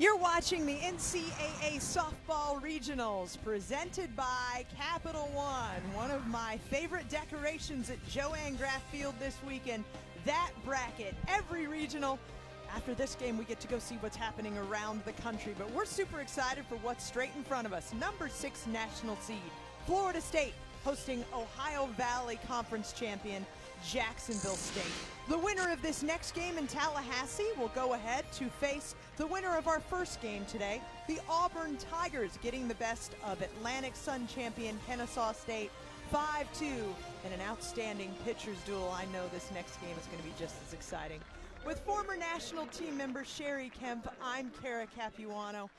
You're watching the NCAA Softball Regionals presented by Capital One of my favorite decorations at Joanne Graff Field this weekend. That bracket, every regional. After this game, we get to go see what's happening around the country, but we're super excited for what's straight in front of us. Number 6 national seed, Florida State, hosting Ohio Valley Conference champion Jacksonville State. The winner of this next game in Tallahassee will go ahead to face the winner of our first game today, the Auburn Tigers, getting the best of Atlantic Sun champion Kennesaw State 5-2 in an outstanding pitcher's duel. I know this next game is going to be just as exciting. With former national team member Sherry Kemp, I'm Kara Capuano.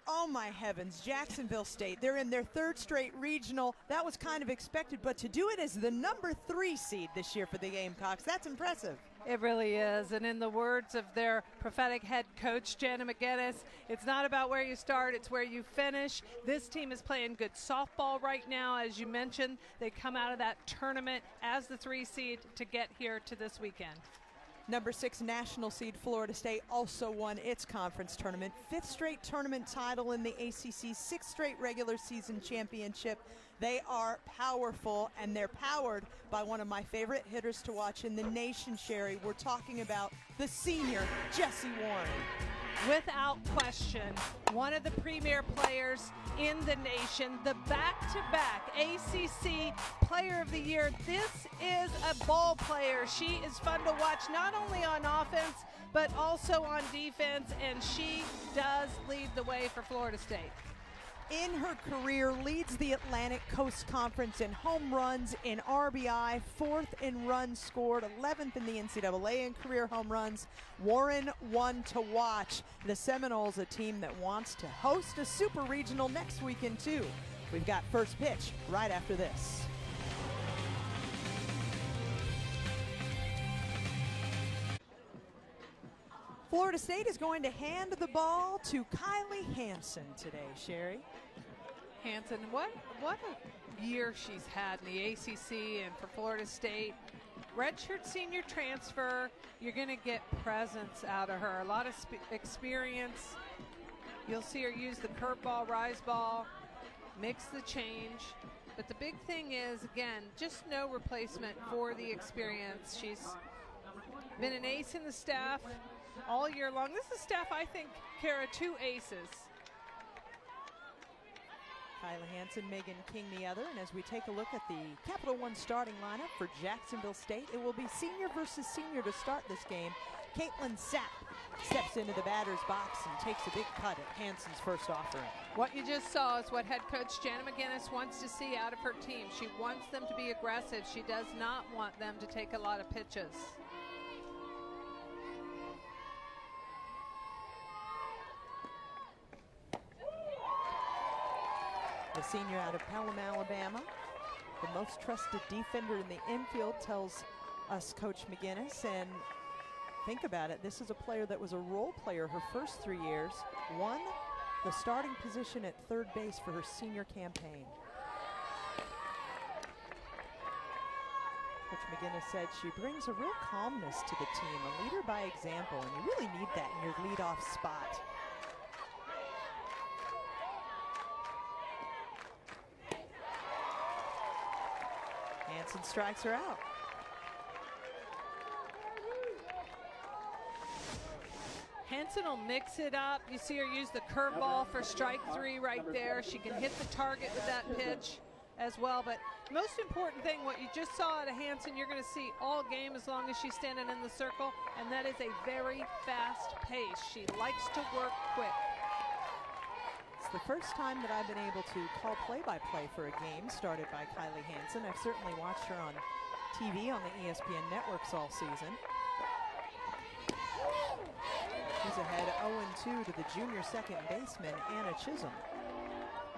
Oh my heavens, Jacksonville State, they're in their 3rd straight regional. That was kind of expected, but to do it as the number 3 seed this year for the Gamecocks, that's impressive. It really is, and in the words of their prophetic head coach, Jana McGinnis, it's not about where you start, it's where you finish. This team is playing good softball right now. As you mentioned, they come out of that tournament as the 3 seed to get here to this weekend. Number 6 national seed Florida State also won its conference tournament. 5th straight tournament title in the ACC, 6th straight regular season championship. They are powerful, and they're powered by one of my favorite hitters to watch in the nation, Sherry. We're talking about the senior, Jessie Warren. Without question, one of the premier players in the nation, the back-to-back ACC Player of the Year. This is a ball player. She is fun to watch, not only on offense, but also on defense, and she does lead the way for Florida State. In her career, leads the Atlantic Coast Conference in home runs, in RBI, 4th in runs scored, 11th in the NCAA in career home runs. Warren, one to watch. The Seminoles, a team that wants to host a super regional next weekend too. We've got first pitch right after this. Florida State is going to hand the ball to Kylee Hanson today, Sherry. Hanson, what a year she's had in the ACC and for Florida State. Redshirt senior transfer, you're going to get presence out of her. A lot of experience. You'll see her use the curveball, rise ball, mix the change. But the big thing is, again, just no replacement for the experience. She's been an ace in the staff all year long. This is staff, I think, Kara, 2 aces. Kylee Hanson, Megan King the other. And as we take a look at the Capital One starting lineup for Jacksonville State, it will be senior versus senior to start this game. Caitlin Sapp steps into the batter's box and takes a big cut at Hanson's first offering. What you just saw is what head coach Jana McGinnis wants to see out of her team. She wants them to be aggressive. She does not want them to take a lot of pitches. The senior out of Pelham, Alabama, the most trusted defender in the infield, tells us Coach McGinnis. And think about it, this is a player that was a role player her first 3 years, won the starting position at 3rd base for her senior campaign. Coach McGinnis said she brings a real calmness to the team, a leader by example, and you really need that in your leadoff spot. Hanson strikes her out. Hanson will mix it up. You see her use the curveball for strike 3 right there. She can hit the target with that pitch as well. But most important thing, what you just saw out of Hanson, you're going to see all game as long as she's standing in the circle, and that is a very fast pace. She likes to work quick. It's the first time that I've been able to call play-by-play for a game started by Kylee Hanson. I've certainly watched her on TV on the ESPN networks all season. She's ahead 0-2 to the junior second baseman, Anna Chisholm.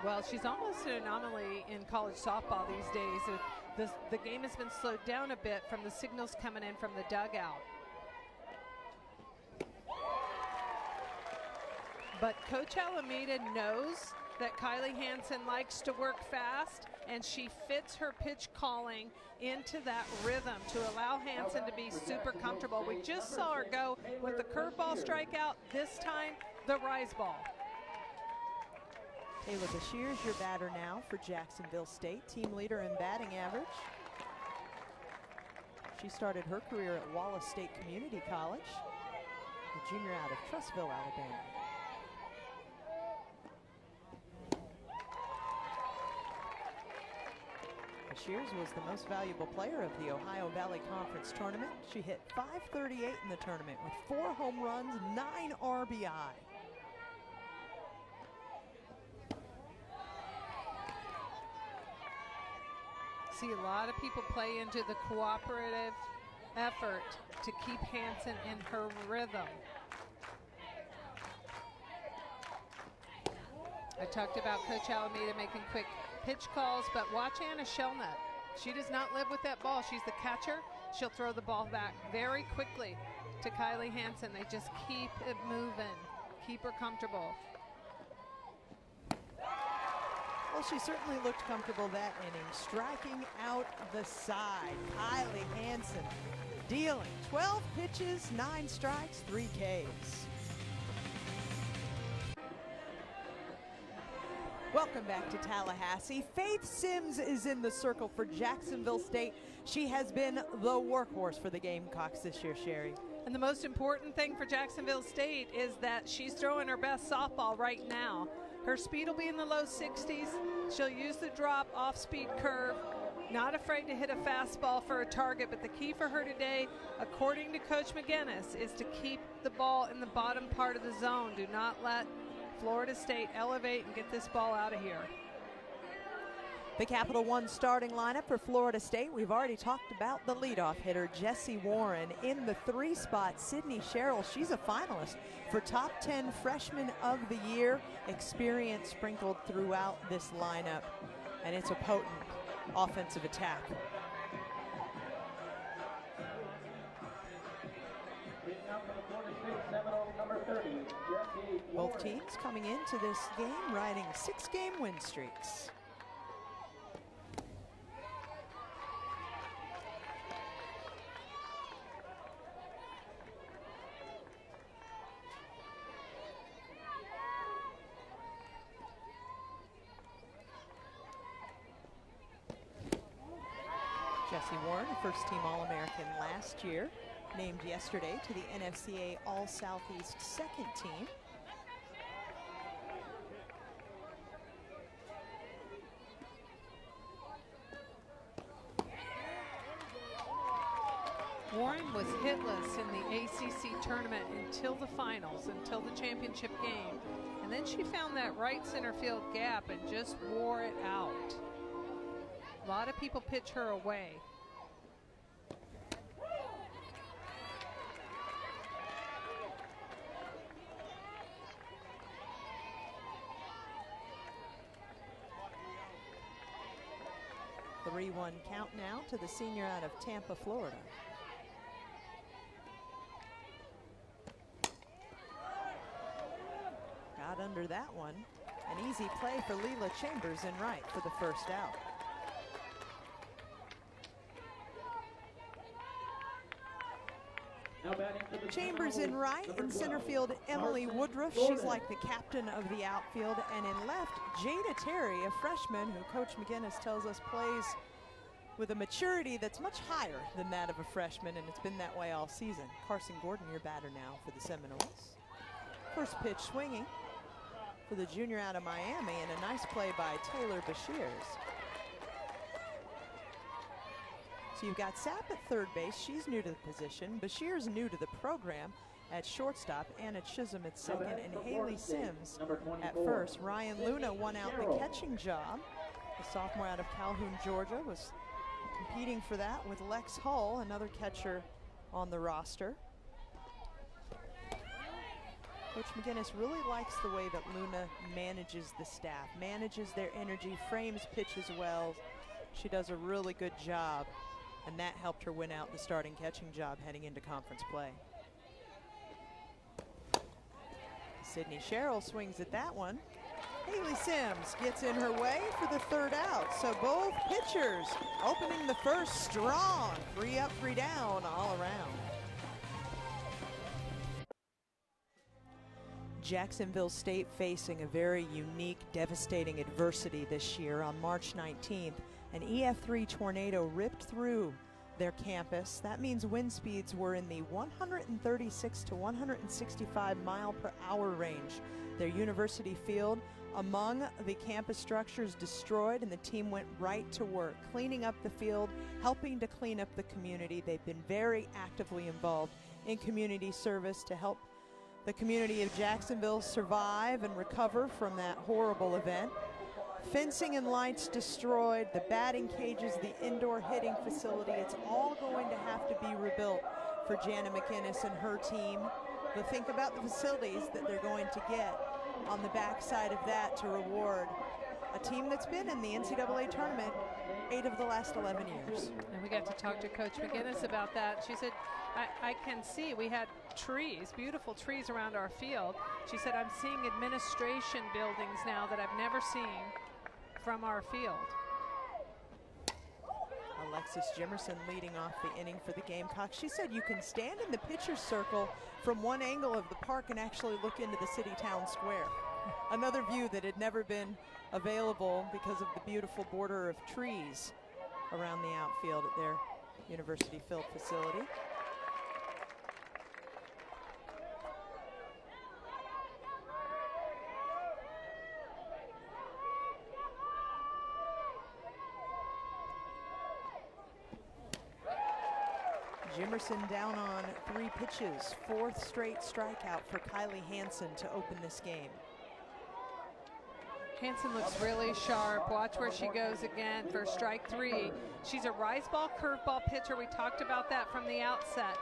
Well, she's almost an anomaly in college softball these days. The game has been slowed down a bit from the signals coming in from the dugout. But Coach Alameda knows that Kylee Hanson likes to work fast, and she fits her pitch calling into that rhythm to allow Hanson to be super comfortable. We just saw her go with the curveball strikeout, this time the rise ball. Taylor Bashir's your batter now for Jacksonville State, team leader in batting average. She started her career at Wallace State Community College, a junior out of Trussville, Alabama. Shears was the most valuable player of the Ohio Valley Conference tournament. She hit .538 in the tournament with 4 home runs, 9 RBI. See a lot of people play into the cooperative effort to keep Hanson in her rhythm. I talked about Coach Alameda making quick pitch calls, but watch Anna Shellnut. She does not live with that ball. She's the catcher. She'll throw the ball back very quickly to Kylee Hanson. They just keep it moving, keep her comfortable. Well, she certainly looked comfortable that inning, striking out the side. Kylee Hanson dealing 12 pitches, 9 strikes, 3 Ks. Welcome back to Tallahassee. Faith Sims is in the circle for Jacksonville State. She has been the workhorse for the Gamecocks this year, Sherry. And the most important thing for Jacksonville State is that she's throwing her best softball right now. Her speed will be in the low 60s. She'll use the drop off-speed curve. Not afraid to hit a fastball for a target, but the key for her today, according to Coach McGinnis, is to keep the ball in the bottom part of the zone. Do not let Florida State elevate and get this ball out of here. The Capital One starting lineup for Florida State. We've already talked about the leadoff hitter, Jessie Warren. In the 3 spot, Sydney Sherrill. She's a finalist for Top 10 Freshman of the Year. Experience sprinkled throughout this lineup, and it's a potent offensive attack. Both teams coming into this game riding 6-game win streaks. Jessie Warren, first-team All-American last year, named yesterday to the NFCA All-Southeast second team. Warren was hitless in the ACC tournament until the finals, until the championship game. And then she found that right center field gap and just wore it out. A lot of people pitch her away. The 3-1 count now to the senior out of Tampa, Florida. Got under that one. An easy play for Leela Chambers in right for the first out. Chambers in right, in center field, Emily Woodruff. She's like the captain of the outfield. And in left, Jada Terry, a freshman who Coach McGinnis tells us plays with a maturity that's much higher than that of a freshman, and it's been that way all season. Carson Gordon, your batter now for the Seminoles. First pitch swinging for the junior out of Miami, and a nice play by Taylor Bashirs. So you've got Sapp at third base. She's new to the position. Bashir's new to the program at shortstop. Anna Chisholm at second, and Haley Sims at first. Ryan Luna won out the catching job. The sophomore out of Calhoun, Georgia, was competing for that with Lex Hull, another catcher on the roster. Coach McGinnis really likes the way that Luna manages the staff, manages their energy, frames pitches well. She does a really good job, and that helped her win out the starting catching job heading into conference play. Sydney Sherrill swings at that one, Haley Sims gets in her way for the third out. So both pitchers opening the first strong. 3 up, 3 down all around. Jacksonville State facing a very unique, devastating adversity this year. On March 19th, an EF3 tornado ripped through their campus. That means wind speeds were in the 136 to 165 mile per hour range. Their university field among the campus structures destroyed, and the team went right to work cleaning up the field, helping to clean up the community. They've been very actively involved in community service to help the community of Jacksonville survive and recover from that horrible event. Fencing and lights destroyed, the batting cages, the indoor hitting facility, it's all going to have to be rebuilt for Jana McInnes and her team. But think about the facilities that they're going to get on the backside of that to reward a team that's been in the NCAA tournament 8 of the last 11 years. And we got to talk to Coach McInnes about that. She said, I can see, we had trees, beautiful trees around our field. She said, I'm seeing administration buildings now that I've never seen from our field. Alexis Jimerson leading off the inning for the Gamecocks. She said you can stand in the pitcher's circle from one angle of the park and actually look into the city town square. Another view that had never been available because of the beautiful border of trees around the outfield at their University Field facility. Jimerson down on 3 pitches, 4th straight strikeout for Kylee Hanson to open this game. Hanson looks really sharp. Watch where she goes again for strike 3. She's a rise ball, curveball pitcher. We talked about that from the outset.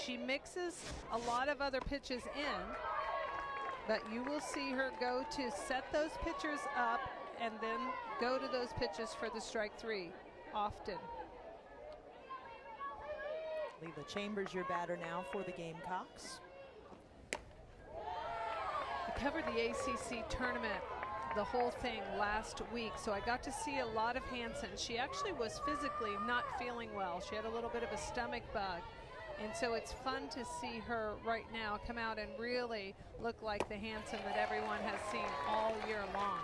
She mixes a lot of other pitches in, but you will see her go to set those pitchers up and then go to those pitches for the strike 3 often. Leela Chambers, your batter now for the Gamecocks. I covered the ACC tournament, the whole thing last week, so I got to see a lot of Hanson. She actually was physically not feeling well. She had a little bit of a stomach bug, and so it's fun to see her right now come out and really look like the Hanson that everyone has seen all year long.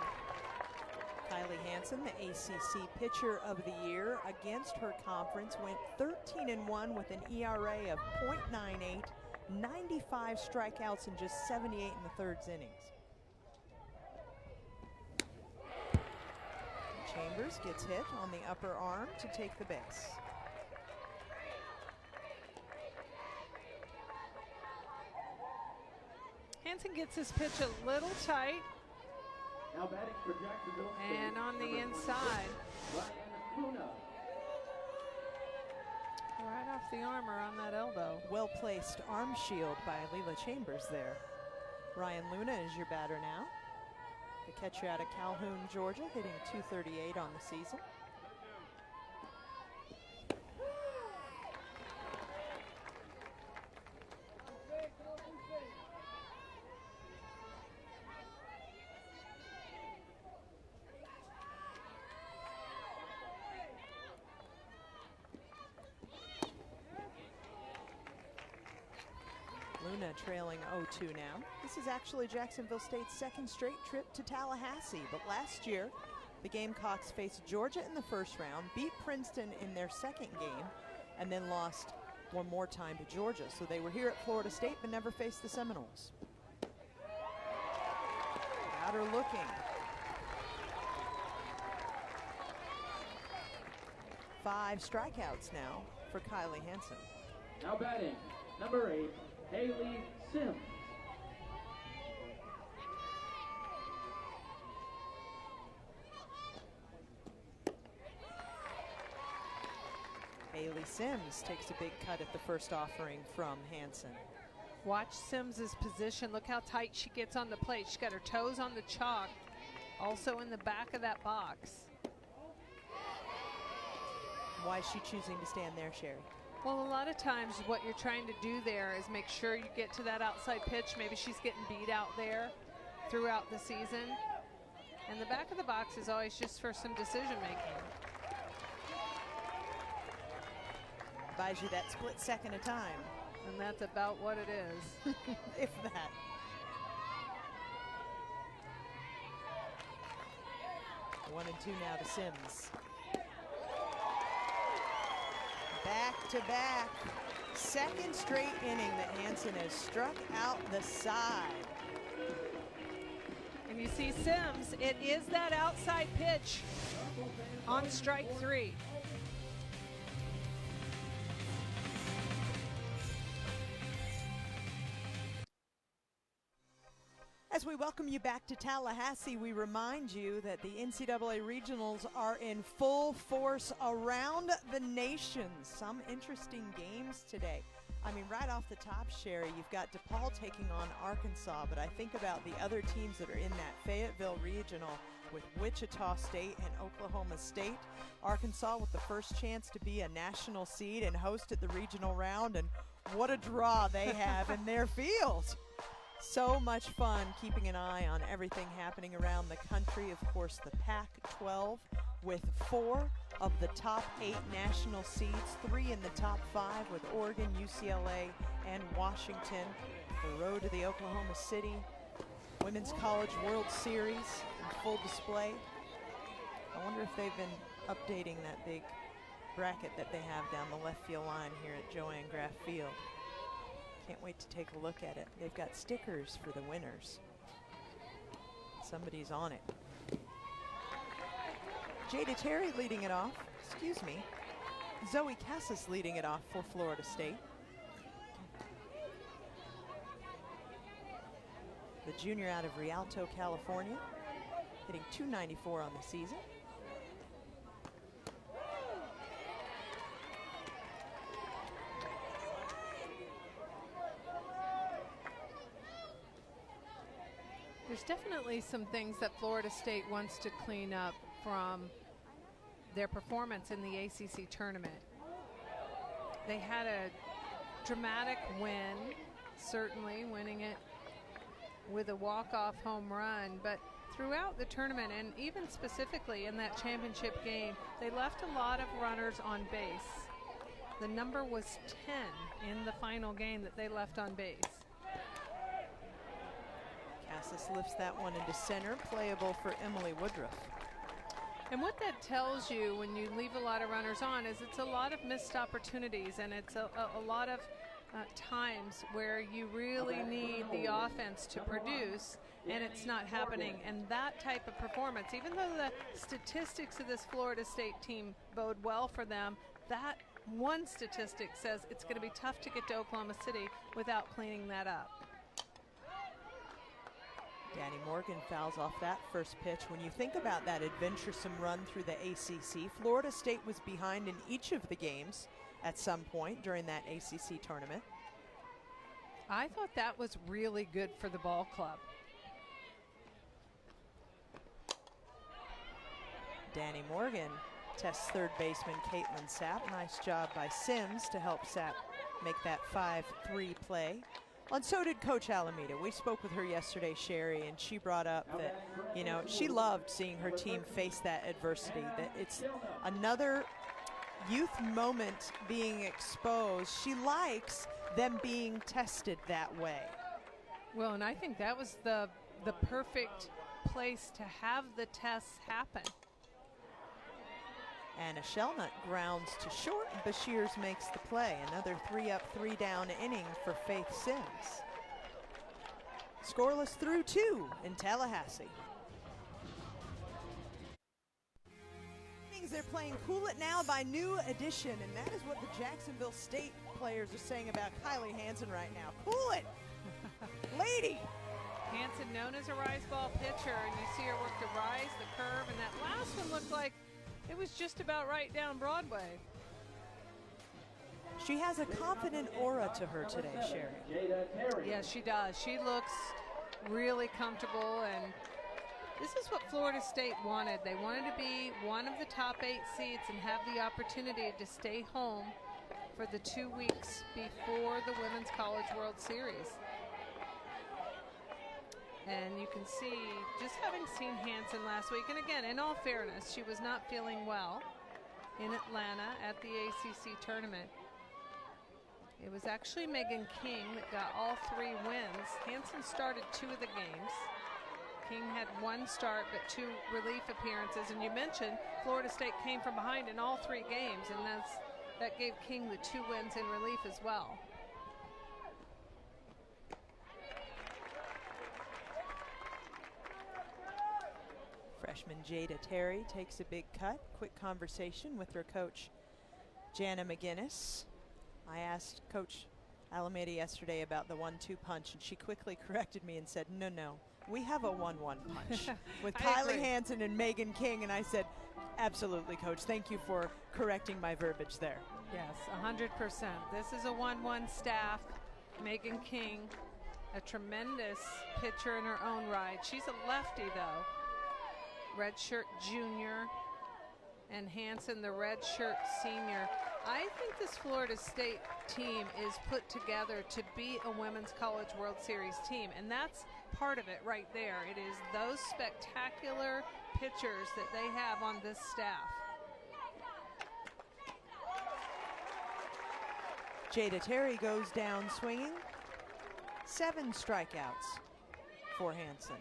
Kylee Hanson, the ACC Pitcher of the Year against her conference, went 13-1 with an ERA of .98, 95 strikeouts and just 78 in the 3rd innings. Chambers gets hit on the upper arm to take the base. Hanson gets his pitch a little tight. Now batting for Jacksonville State, and on the inside. Right off the armor on that elbow. Well-placed arm shield by Leela Chambers there. Ryan Luna is your batter now. The catcher out of Calhoun, Georgia, hitting .238 on the season. Luna trailing 0-2 now. This is actually Jacksonville State's 2nd straight trip to Tallahassee, but last year the Gamecocks faced Georgia in the 1st round, beat Princeton in their 2nd game, and then lost one more time to Georgia. So they were here at Florida State but never faced the Seminoles. Batter looking. 5 strikeouts now for Kylee Hanson. Now batting, number 8, Haley Sims. Haley Sims takes a big cut at the first offering from Hanson. Watch Sims's position. Look how tight she gets on the plate. She's got her toes on the chalk, also in the back of that box. Why is she choosing to stand there, Sherry? Well, a lot of times what you're trying to do there is make sure you get to that outside pitch. Maybe she's getting beat out there throughout the season. And the back of the box is always just for some decision making. Buys you that split second of time. And that's about what it is. If that. One and two now to Sims. Back to back. Second straight inning that Hanson has struck out the side. And you see Sims, it is that outside pitch on strike 3. As we welcome you back to Tallahassee, we remind you that the NCAA Regionals are in full force around the nation. Some interesting games today. I mean, right off the top, Sherry, you've got DePaul taking on Arkansas, but I think about the other teams that are in that Fayetteville Regional with Wichita State and Oklahoma State. Arkansas with the first chance to be a national seed and host at the regional round, and what a draw they have in their field. So much fun keeping an eye on everything happening around the country. Of course, the Pac-12 with 4 of the top 8 national seeds, 3 in the top 5 with Oregon, UCLA, and Washington. The road to the Oklahoma City Women's College World Series in full display. I wonder if they've been updating that big bracket that they have down the left field line here at Joanne Graff Field. Can't wait to take a look at it. They've got stickers for the winners. Somebody's on it. Jada Terry leading it off. Excuse me. Zoe Cassis leading it off for Florida State. The junior out of Rialto, California, hitting .294 on the season. There's definitely some things that Florida State wants to clean up from their performance in the ACC tournament. They had a dramatic win, certainly winning it with a walk-off home run, but throughout the tournament, and even specifically in that championship game, they left a lot of runners on base. The number was 10 in the final game that they left on base. Cassis lifts that one into center, playable for Emily Woodruff. And what that tells you when you leave a lot of runners on is it's a lot of missed opportunities, and it's a lot of times where you really need the offense to produce, and it's not happening. And that type of performance, even though the statistics of this Florida State team bode well for them, that one statistic says it's going to be tough to get to Oklahoma City without cleaning that up. Danny Morgan fouls off that first pitch. When you think about that adventuresome run through the ACC, Florida State was behind in each of the games at some point during that ACC tournament. I thought that was really good for the ball club. Danny Morgan tests third baseman Caitlin Sapp. Nice job by Sims to help Sapp make that 5-3 play. And so did Coach Alameda. We spoke with her yesterday, Sherry, and she brought up that, you know, she loved seeing her team face that adversity, that it's another youth moment being exposed. She likes them being tested that way. Well, and I think that was the perfect place to have the tests happen. And a Shellnut grounds to short, and Bashirs makes the play. Another 3-up, 3-down inning for Faith Sims. Scoreless through 2 in Tallahassee. They're playing Cool It Now by New Edition, and that is what the Jacksonville State players are saying about Kylee Hanson right now. Cool it, lady. Hanson, known as a rise ball pitcher, and you see her work the rise, the curve, and that last one looked like it was just about right down Broadway. She has a confident aura to her today, Sherry. Yes, she does. She looks really comfortable, and this is what Florida State wanted. They wanted to be one of the top 8 seeds and have the opportunity to stay home for the 2 weeks before the Women's College World Series. And you can see, just having seen Hanson last week, and again, in all fairness, she was not feeling well in Atlanta at the ACC tournament. It was actually Megan King that got all 3 wins. Hanson started 2 of the games. King had 1 start, but 2 relief appearances. And you mentioned Florida State came from behind in all 3 games, and that gave King the 2 wins in relief as well. Freshman Jada Terry takes a big cut. Quick conversation with her coach, Jana McGinnis. I asked Coach Alameda yesterday about the 1-2 punch, and she quickly corrected me and said, no, we have a 1-1 punch with Kylee Hanson and Megan King. And I said, absolutely, Coach. Thank you for correcting my verbiage there. Yes, 100%. This is a 1-1 staff. Megan King, a tremendous pitcher in her own right. She's a lefty, though. Redshirt junior, and Hanson, the redshirt senior. I think this Florida State team is put together to be a Women's College World Series team, and that's part of it right there. It is those spectacular pitchers that they have on this staff. Jada Terry goes down swinging. 7 strikeouts for Hanson.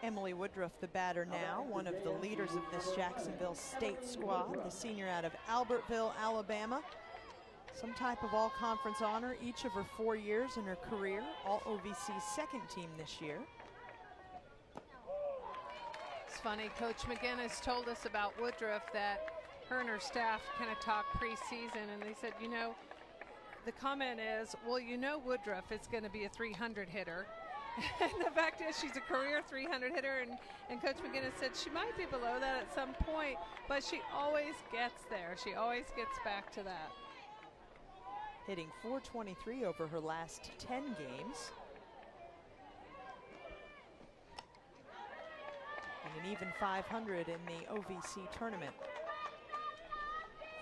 Emily Woodruff, the batter now, one of the leaders of this Jacksonville State squad, the senior out of Albertville, Alabama. Some type of all-conference honor each of her 4 years in her career, all OVC second team this year. It's funny, Coach McGinnis told us about Woodruff that her and her staff kind of talked preseason, and they said, you know, the comment is, well, you know Woodruff is going to be a 300 hitter. And the fact is she's a career 300 hitter, and Coach McGinnis said she might be below that at some point, but she always gets there. She always gets back to that. Hitting .423 over her last 10 games. And an even 500 in the OVC tournament.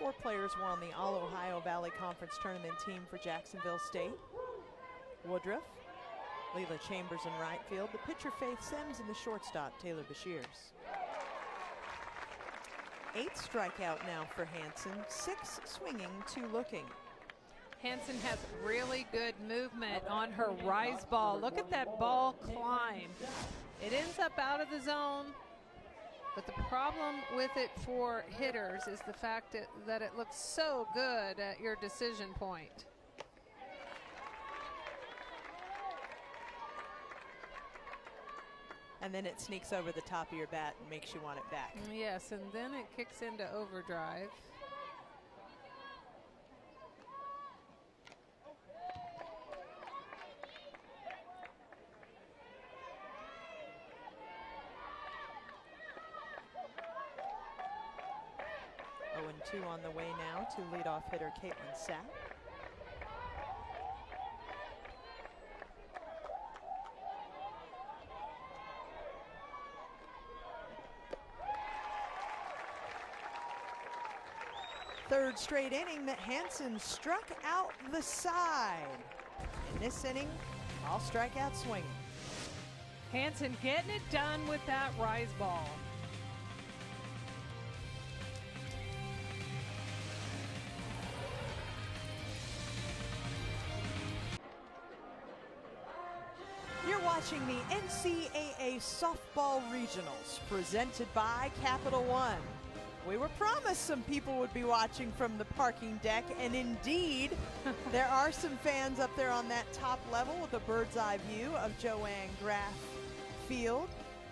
4 players were on the All-Ohio Valley Conference tournament team for Jacksonville State. Woodruff, Leila Chambers in right field, the pitcher Faith Sims, and the shortstop Taylor Bashirs. 8th strikeout now for Hanson, 6 swinging, 2 looking. Hanson has really good movement on her rise ball. Look at that ball climb. It ends up out of the zone, but the problem with it for hitters is the fact that it looks so good at your decision point. And then it sneaks over the top of your bat and makes you want it back. Yes, and then it kicks into overdrive. Oh, 2 on the way now to leadoff hitter Caitlin Sapp. Third straight inning that Hanson struck out the side. In this inning, all strikeout swinging. Hanson getting it done with that rise ball. You're watching the NCAA Softball Regionals presented by Capital One. We were promised some people would be watching from the parking deck, and indeed, there are some fans up there on that top level with a bird's eye view of Joanne Graff Field.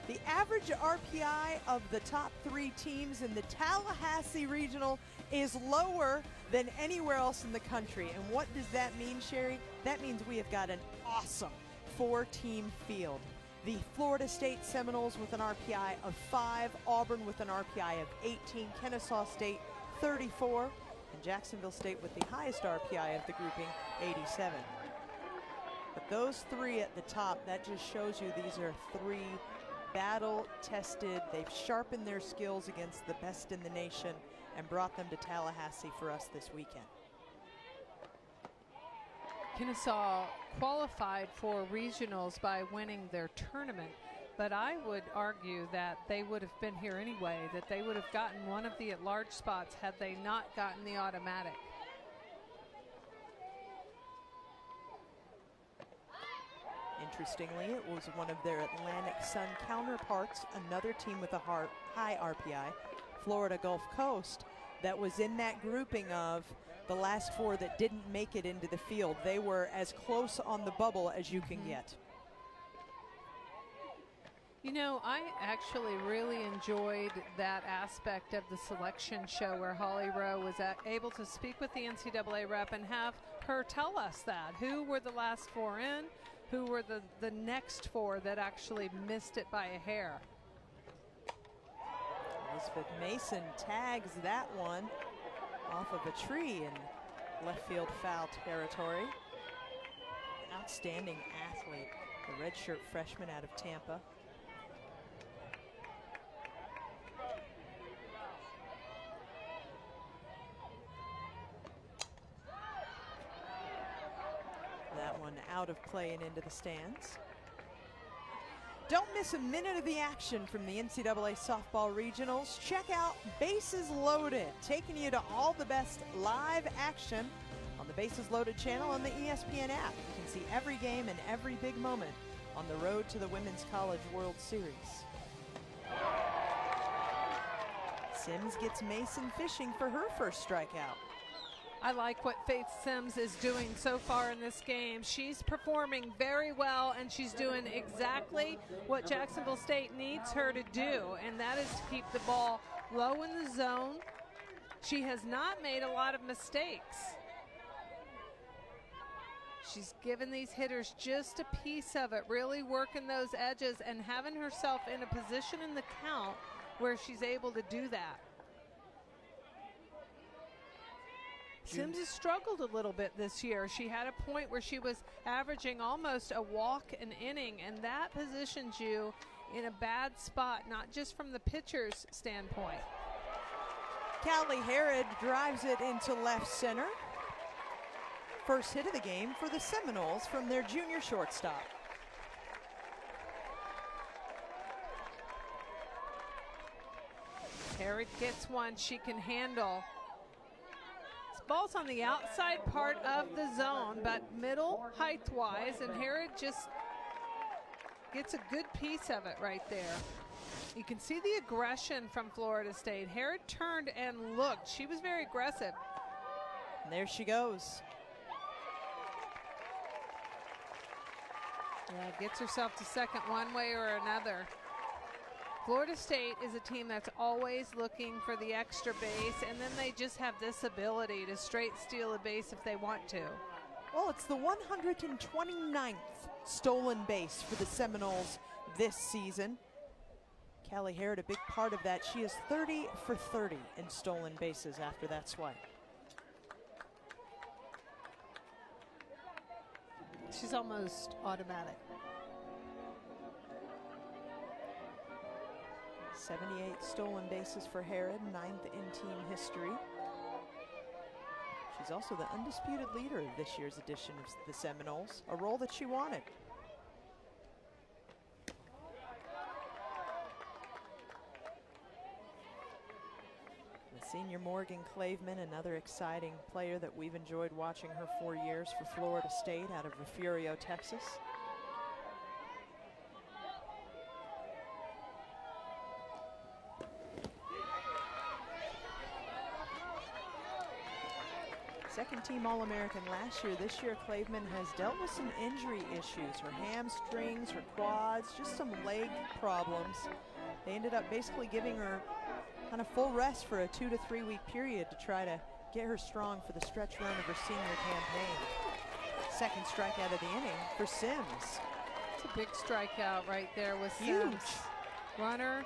The average RPI of the top 3 teams in the Tallahassee Regional is lower than anywhere else in the country. And what does that mean, Sherry? That means we have got an awesome 4-team field. The Florida State Seminoles with an RPI of 5, Auburn with an RPI of 18, Kennesaw State 34, and Jacksonville State with the highest RPI of the grouping, 87. But those 3 at the top, that just shows you these are 3 battle-tested. They've sharpened their skills against the best in the nation and brought them to Tallahassee for us this weekend. Kennesaw qualified for regionals by winning their tournament, but I would argue that they would have been here anyway, that they would have gotten one of the at-large spots had they not gotten the automatic. Interestingly, it was one of their Atlantic Sun counterparts, another team with a high RPI, Florida Gulf Coast, that was in that grouping of the last four that didn't make it into the field. They were as close on the bubble as you can get. You know, I actually really enjoyed that aspect of the selection show where Holly Rowe was able to speak with the NCAA rep and have her tell us that. Who were the last four in? Who were the next four that actually missed it by a hair? Elizabeth Mason tags that one off of a tree in left field foul territory. Outstanding athlete, the redshirt freshman out of Tampa. That one out of play and into the stands. Don't miss a minute of the action from the NCAA Softball Regionals. Check out Bases Loaded, taking you to all the best live action on the Bases Loaded channel on the ESPN app. You can see every game and every big moment on the road to the Women's College World Series. Sims gets Mason fishing for her first strikeout. I like what Faith Sims is doing so far in this game. She's performing very well, and she's doing exactly what Jacksonville State needs her to do, and that is to keep the ball low in the zone. She has not made a lot of mistakes. She's given these hitters just a piece of it, really working those edges and having herself in a position in the count where she's able to do that. Sims has struggled a little bit this year. She had a point where she was averaging almost a walk an inning, and that positions you in a bad spot, not just from the pitcher's standpoint. Kylee Hanson drives it into left center. First hit of the game for the Seminoles from their junior shortstop. Herod gets one she can handle. Ball's on the outside part of the zone, but middle height-wise, and Herod just gets a good piece of it right there. You can see the aggression from Florida State. Herod turned and looked. She was very aggressive. And there she goes. Yeah, gets herself to second one way or another. Florida State is a team that's always looking for the extra base, and then they just have this ability to straight steal a base if they want to. Well, it's the 129th stolen base for the Seminoles this season. Kylee Hanson, a big part of that. She is 30 for 30 in stolen bases after that swipe. She's almost automatic. 78 stolen bases for Herod, 9th in team history. She's also the undisputed leader of this year's edition of the Seminoles, a role that she wanted. The senior Morgan Claveman, another exciting player that we've enjoyed watching her 4 years for Florida State out of Refugio, Texas. Second team All-American last year. This year, Claveman has dealt with some injury issues. Her hamstrings, her quads, just some leg problems. They ended up basically giving her kind of full rest for a 2 to 3 week period to try to get her strong for the stretch run of her senior campaign. Second strikeout of the inning for Sims. It's a big strikeout right there with Huge. Sims. Runner,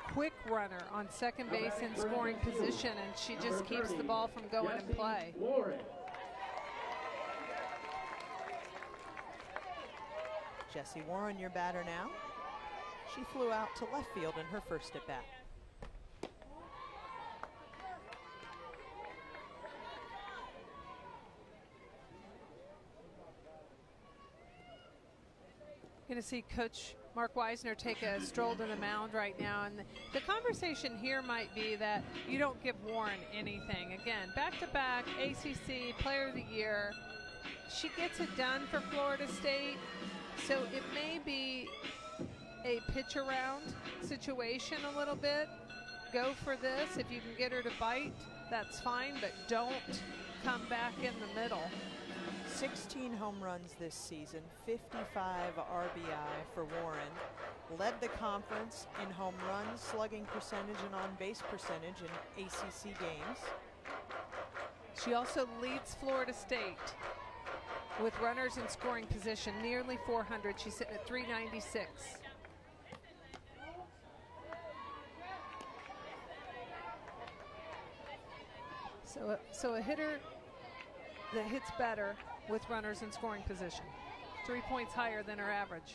quick runner on second base in scoring position, and she just keeps the ball from going in play. Jessie Warren, your batter now. She flew out to left field in her first at bat. going to see Coach Mark Weisner take a stroll to the mound right now. And the conversation here might be that you don't give Warren anything. Again, back-to-back ACC Player of the Year. She gets it done for Florida State. So it may be a pitch around situation a little bit. Go for this. If you can get her to bite, that's fine, but don't come back in the middle. 16 home runs this season, 55 RBI for Warren. Led the conference in home runs, slugging percentage, and on-base percentage in ACC games. She also leads Florida State with runners in scoring position, nearly 400. She's sitting at 396. So a hitter that hits better with runners in scoring position. 3 points higher than her average.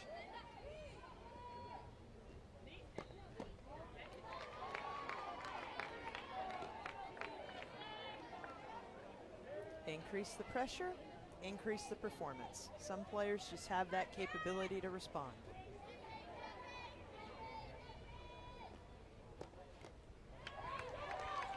Increase the pressure, increase the performance. Some players just have that capability to respond.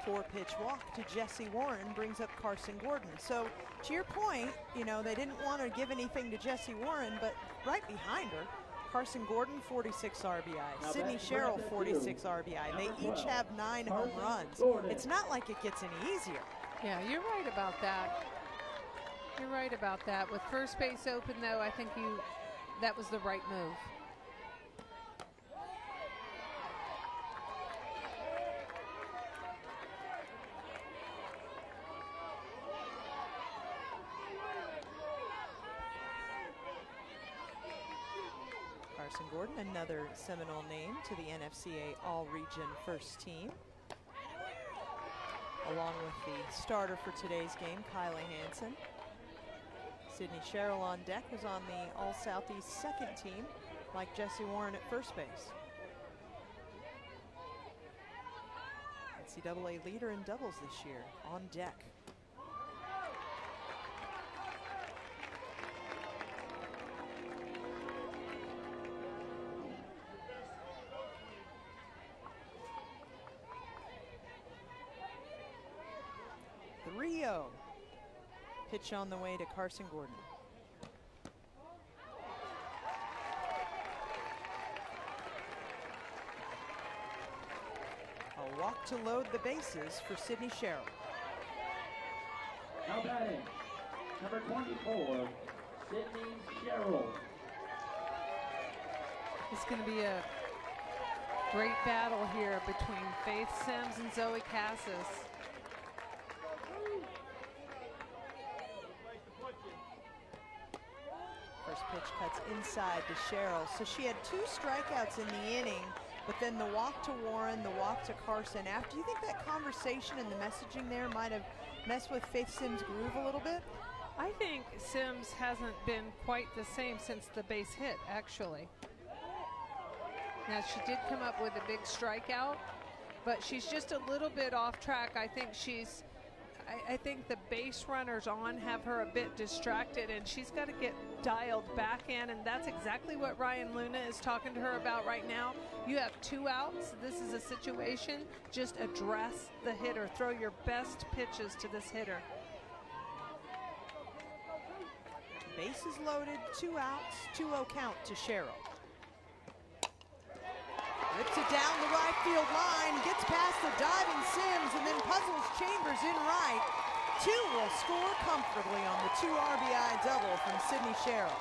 Four-pitch walk to Jessie Warren brings up Carson Gordon. So to your point, you know, they didn't want to give anything to Jessie Warren, but right behind her, Carson Gordon, 46 RBI. Sydney Sherrill, 46 RBI. They each have 9 home runs. It's not like it gets any easier. Yeah, you're right about that. You're right about that. With first base open, though, I think that was the right move. Carson Gordon, another Seminole name to the NFCA All-Region First Team. Along with the starter for today's game, Kylee Hanson. Sydney Sherrill on deck was on the All-Southeast second team, like Jessie Warren at first base. NCAA leader in doubles this year, on deck. Rio. Pitch on the way to Carson Gordon. A walk to load the bases for Sydney Sherrill. Now batting, number 24, Sydney Sherrill. It's going to be a great battle here between Faith Sims and Zoe Cassis. First pitch cuts inside to Sherrill. So she had 2 strikeouts in the inning, but then the walk to Warren, the walk to Carson. After, you think that conversation and the messaging there might have messed with Faith Sims' groove a little bit? I think Sims hasn't been quite the same since the base hit, actually. Now, she did come up with a big strikeout, but she's just a little bit off track. I think the base runners on have her a bit distracted, and she's got to get dialed back in, and that's exactly what Ryan Luna is talking to her about right now. You have 2 outs. This is a situation. Just address the hitter. Throw your best pitches to this hitter. Bases loaded, 2 outs, 2-0 count to Sherrill. Rips it down the right field line, gets past the diving Sims, and then puzzles Chambers in right. 2 will score comfortably on the 2 RBI double from Sydney Sherrill.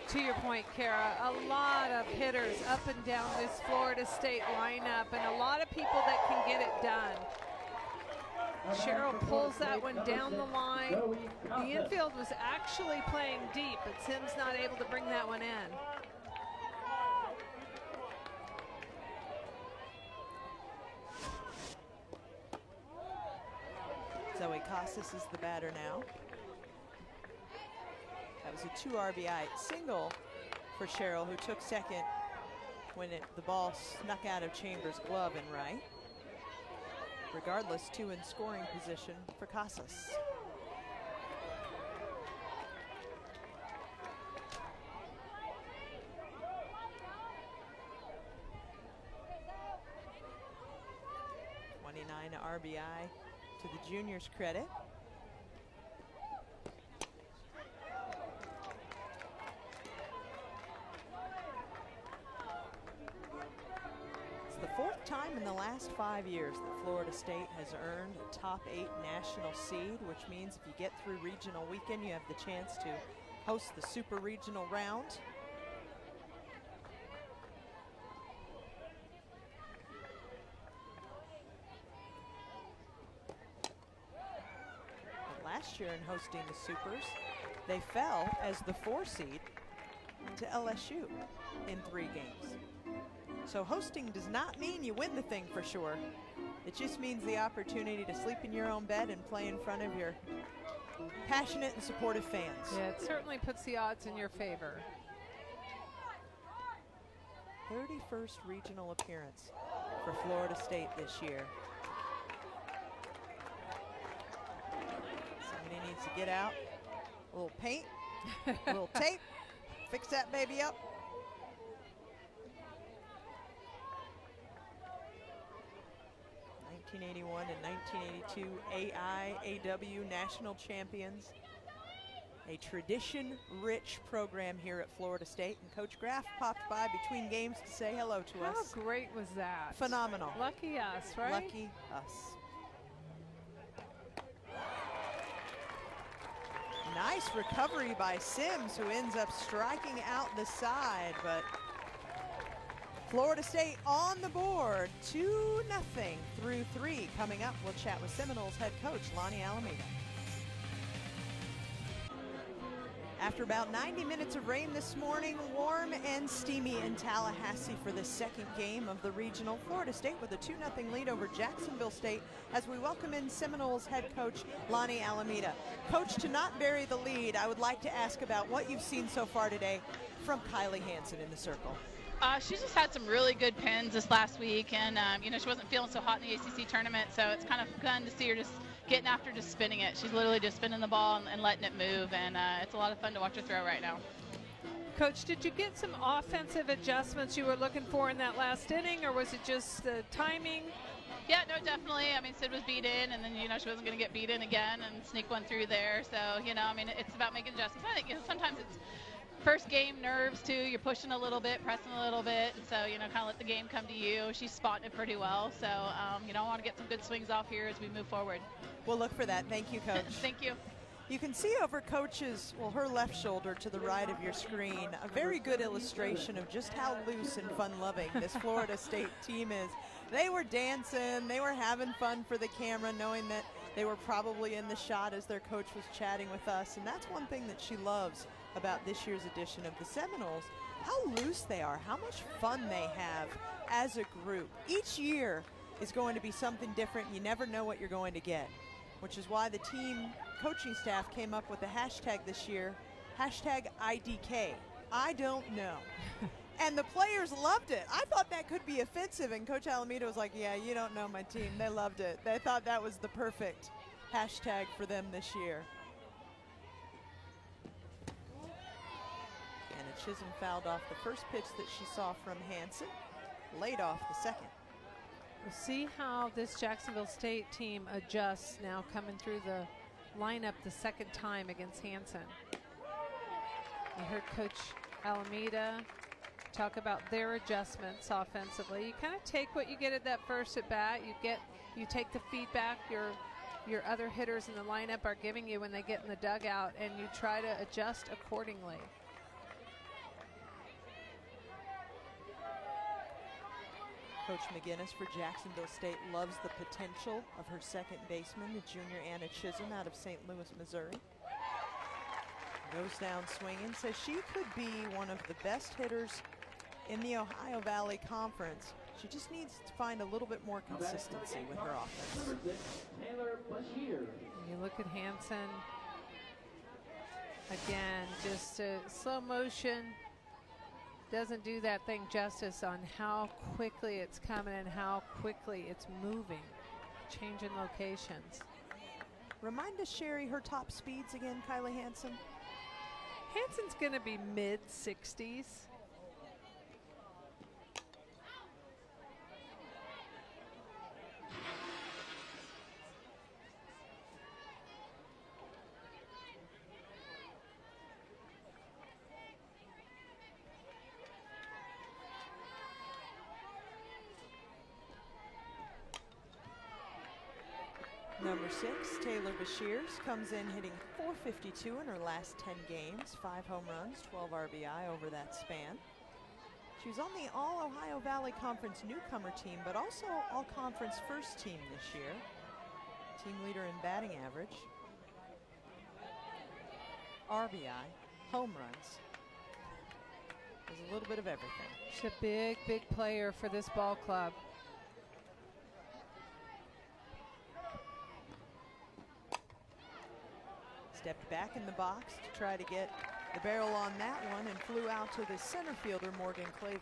To your point, Kara, a lot of hitters up and down this Florida State lineup, and a lot of people that can get it done. Sherrill pulls that one down the line. The infield was actually playing deep, but Sims not able to bring that one in. Zoe Casas is the batter now. That was a 2 RBI single for Sherrill, who took second when the ball snuck out of Chambers' glove and right. Regardless, 2 in scoring position for Casas. RBI to the juniors' credit. It's the 4th time in the last 5 years that Florida State has earned a top 8 national seed, which means if you get through regional weekend, you have the chance to host the super regional round. Last year in hosting the Supers, they fell as the 4 seed to LSU in 3 games. So hosting does not mean you win the thing for sure. It just means the opportunity to sleep in your own bed and play in front of your passionate and supportive fans. Yeah, it certainly puts the odds in your favor. 31st regional appearance for Florida State this year. Needs to get out a little paint, a little tape, fix that baby up. '81 and 1982 AIAW national champions. A tradition-rich program here at Florida State, and Coach Graff popped by between games to say hello to us. How great was that? Phenomenal. Lucky us, right? Lucky us. Nice recovery by Sims, who ends up striking out the side, but Florida State on the board, 2-0 through 3. Coming up, we'll chat with Seminoles head coach Lonnie Alameda. After about 90 minutes of rain this morning, warm and steamy in Tallahassee for the 2nd game of the regional. Florida State with a 2-0 lead over Jacksonville State as we welcome in Seminoles head coach Lonnie Alameda. Coach, to not bury the lead, I would like to ask about what you've seen so far today from Kylee Hanson in the circle. She just had some really good pins this last week, and you know, she wasn't feeling so hot in the ACC tournament, so it's kind of fun to see her just getting after, just spinning it. She's literally just spinning the ball and letting it move, and it's a lot of fun to watch her throw right now. Coach, did you get some offensive adjustments you were looking for in that last inning, or was it just the timing? Yeah, no, definitely. I mean, Sid was beat in, and then, you know, she wasn't going to get beat in again and sneak one through there. So, you know, I mean, it's about making adjustments. I think, you know, sometimes it's first game nerves, too. You're pushing a little bit, pressing a little bit, and so, you know, kind of let the game come to you. She's spotting it pretty well. So, you know, I want to get some good swings off here as we move forward. We'll look for that. Thank you, Coach. Thank you. You can see over Coach's, well, her left shoulder to the right of your screen, a very good illustration of just how loose and fun-loving this Florida State team is. They were dancing, they were having fun for the camera, knowing that they were probably in the shot as their coach was chatting with us, and that's one thing that she loves about this year's edition of the Seminoles, how loose they are, how much fun they have as a group. Each year is going to be something different. You never know what you're going to get, which is why the team coaching staff came up with a hashtag this year, hashtag IDK. I don't know. And the players loved it. I thought that could be offensive, and Coach Alameda was like, yeah, you don't know my team. They loved it. They thought that was the perfect hashtag for them this year. And Chisholm fouled off the first pitch that she saw from Hanson, laid off the second. We'll see how this Jacksonville State team adjusts now coming through the lineup the second time against Hanson. You heard Coach Alameda talk about their adjustments offensively. You kind of take what you get at that first at bat. You take the feedback your other hitters in the lineup are giving you when they get in the dugout, and you try to adjust accordingly. Coach McGinnis for Jacksonville State loves the potential of her second baseman, the junior Anna Chisholm out of St. Louis, Missouri. Goes down swinging, says she could be one of the best hitters in the Ohio Valley Conference. She just needs to find a little bit more consistency with her offense. You look at Hanson, again, just slow motion. Doesn't do that thing justice on how quickly it's coming and how quickly it's moving. changing locations. Remind us, Sherry, her top speeds again, Kylee Hanson. Hanson's going to be mid-60s. Number 6, Taylor Bashirs, comes in hitting .452 in her last 10 games, 5 home runs, 12 RBI over that span. She was on the All-Ohio Valley Conference newcomer team, but also All-Conference first team this year. Team leader in batting average, RBI, home runs. There's a little bit of everything. She's a big, big player for this ball club. Stepped back in the box to try to get the barrel on that one and flew out to the center fielder, Morgan Claveman.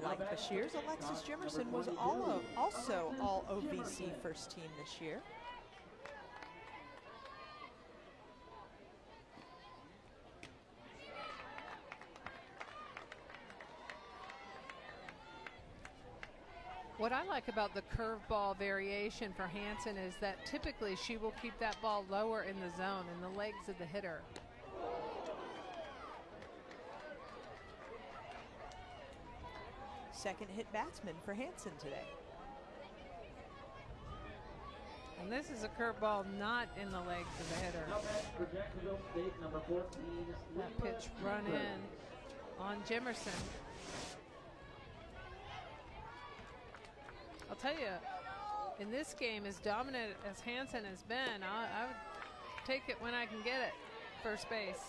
Like Bashirs, Alexis Jimerson was also all OVC first team this year. What I like about the curveball variation for Hanson is that typically she will keep that ball lower in the zone, in the legs of the hitter. Second hit batsman for Hanson today. And this is a curveball not in the legs of the hitter. For Jacksonville State, number 14. That pitch run in on Jimerson. I'll tell you, in this game, as dominant as Hanson has been, I would take it when I can get it. First base.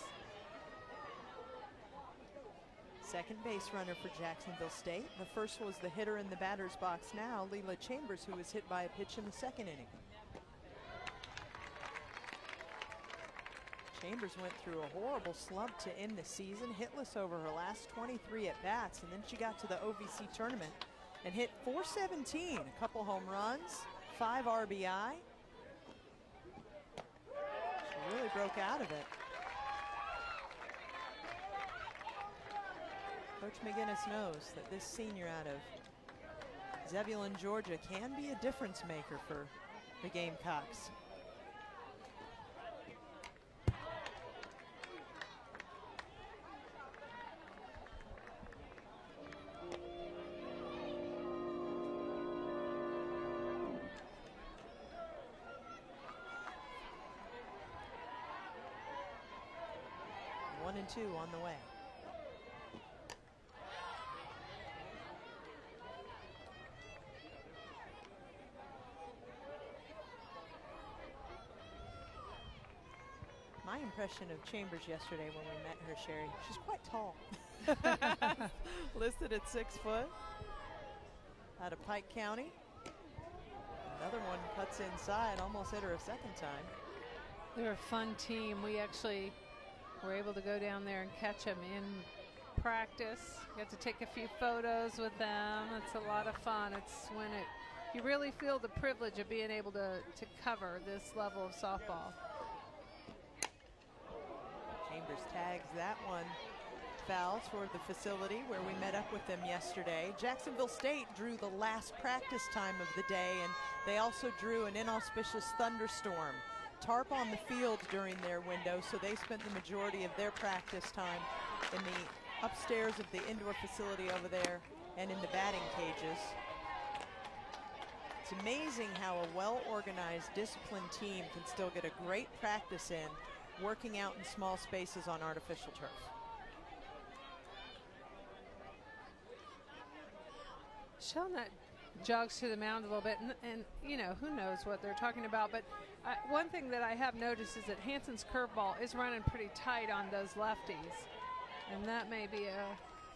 Second base runner for Jacksonville State. The first was the hitter in the batter's box now, Leela Chambers, who was hit by a pitch in the second inning. Chambers went through a horrible slump to end the season, hitless over her last 23 at-bats, and then she got to the OVC tournament and hit .417, a couple home runs, 5 RBI. She really broke out of it. Coach McGinnis knows that this senior out of Zebulon, Georgia can be a difference maker for the Gamecocks. One and two on the way. My impression of Chambers yesterday when we met her, Sherry, she's quite tall. Listed at 6 foot. Out of Pike County. Another one cuts inside, almost hit her a second time. They're a fun team. We actually were able to go down there and catch them in practice. Got to take a few photos with them. It's a lot of fun. It's when you really feel the privilege of being able to cover this level of softball. Chambers tags that one foul toward the facility where we met up with them yesterday. Jacksonville State drew the last practice time of the day, and they also drew an inauspicious thunderstorm. Tarp on the field during their window, so they spent the majority of their practice time in the upstairs of the indoor facility over there and in the batting cages. It's amazing how a well-organized, disciplined team can still get a great practice in working out in small spaces on artificial turf. Shelnut jogs to the mound a little bit, and you know, who knows what they're talking about, but one thing that I have noticed is that Hanson's curveball is running pretty tight on those lefties, and that may be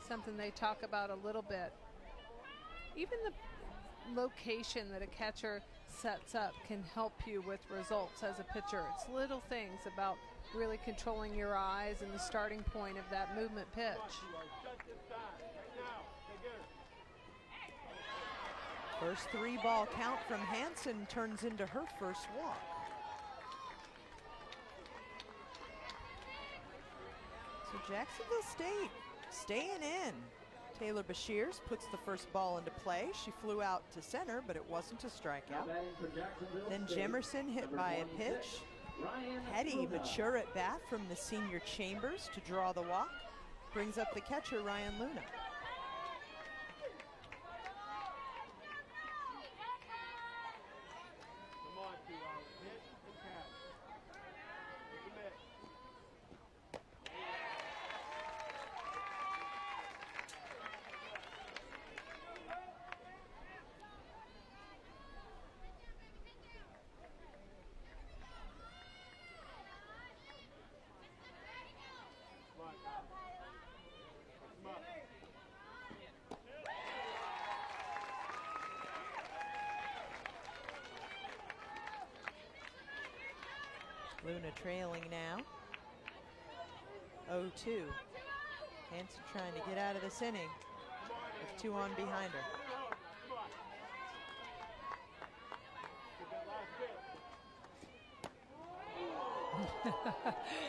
something they talk about a little bit. Even the location that a catcher sets up can help you with results as a pitcher. It's little things about really controlling your eyes and the starting point of that movement pitch. First 3-ball count from Hanson turns into her first walk. So Jacksonville State staying in. Taylor Bashirs puts the first ball into play. She flew out to center, but it wasn't a strikeout. Then Jemerson hit by a pitch. Petty, mature at bat from the senior Chambers to draw the walk. Brings up the catcher, Ryan Luna. Luna trailing now. 0-2. Hanson trying to get out of this inning with 2 on behind her.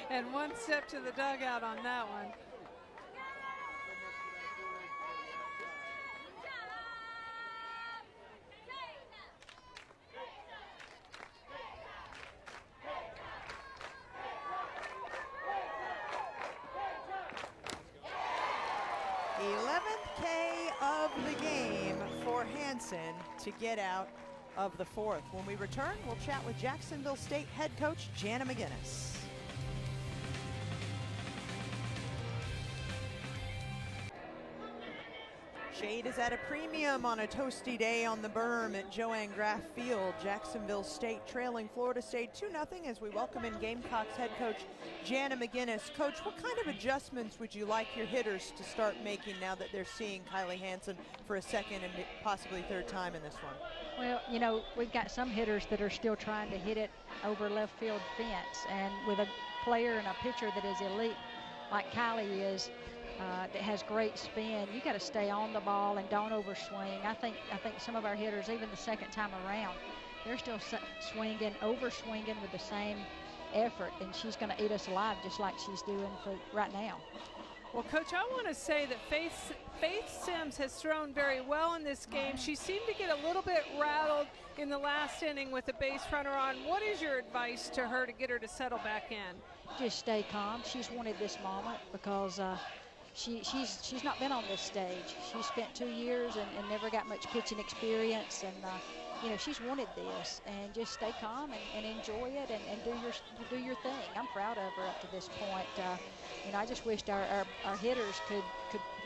And 1 step to the dugout on that one. To get out of the 4th. When we return, we'll chat with Jacksonville State head coach Jana McGinnis. Shade is at a premium on a toasty day on the berm at Joanne Graff Field. Jacksonville State trailing Florida State 2-0 as we welcome in Gamecocks head coach Jana McGinnis. Coach, what kind of adjustments would you like your hitters to start making now that they're seeing Kylee Hanson for a second and possibly third time in this one? Well, you know, we've got some hitters that are still trying to hit it over left field fence, and with a player and a pitcher that is elite like Kylee is, that has great spin, you got to stay on the ball and don't overswing. I think some of our hitters, even the second time around, they're still swinging, overswinging with the same effort, and she's going to eat us alive just like she's doing for right now. Well, Coach, I want to say that Faith Sims has thrown very well in this game. She seemed to get a little bit rattled in the last inning with a base runner on. What is your advice to her to get her to settle back in? Just stay calm. She's wanted this moment because she's not been on this stage. She spent 2 years and never got much pitching experience, and you know, she's wanted this, and just stay calm and enjoy it and do your thing. I'm proud of her up to this point. You know, I just wished our hitters could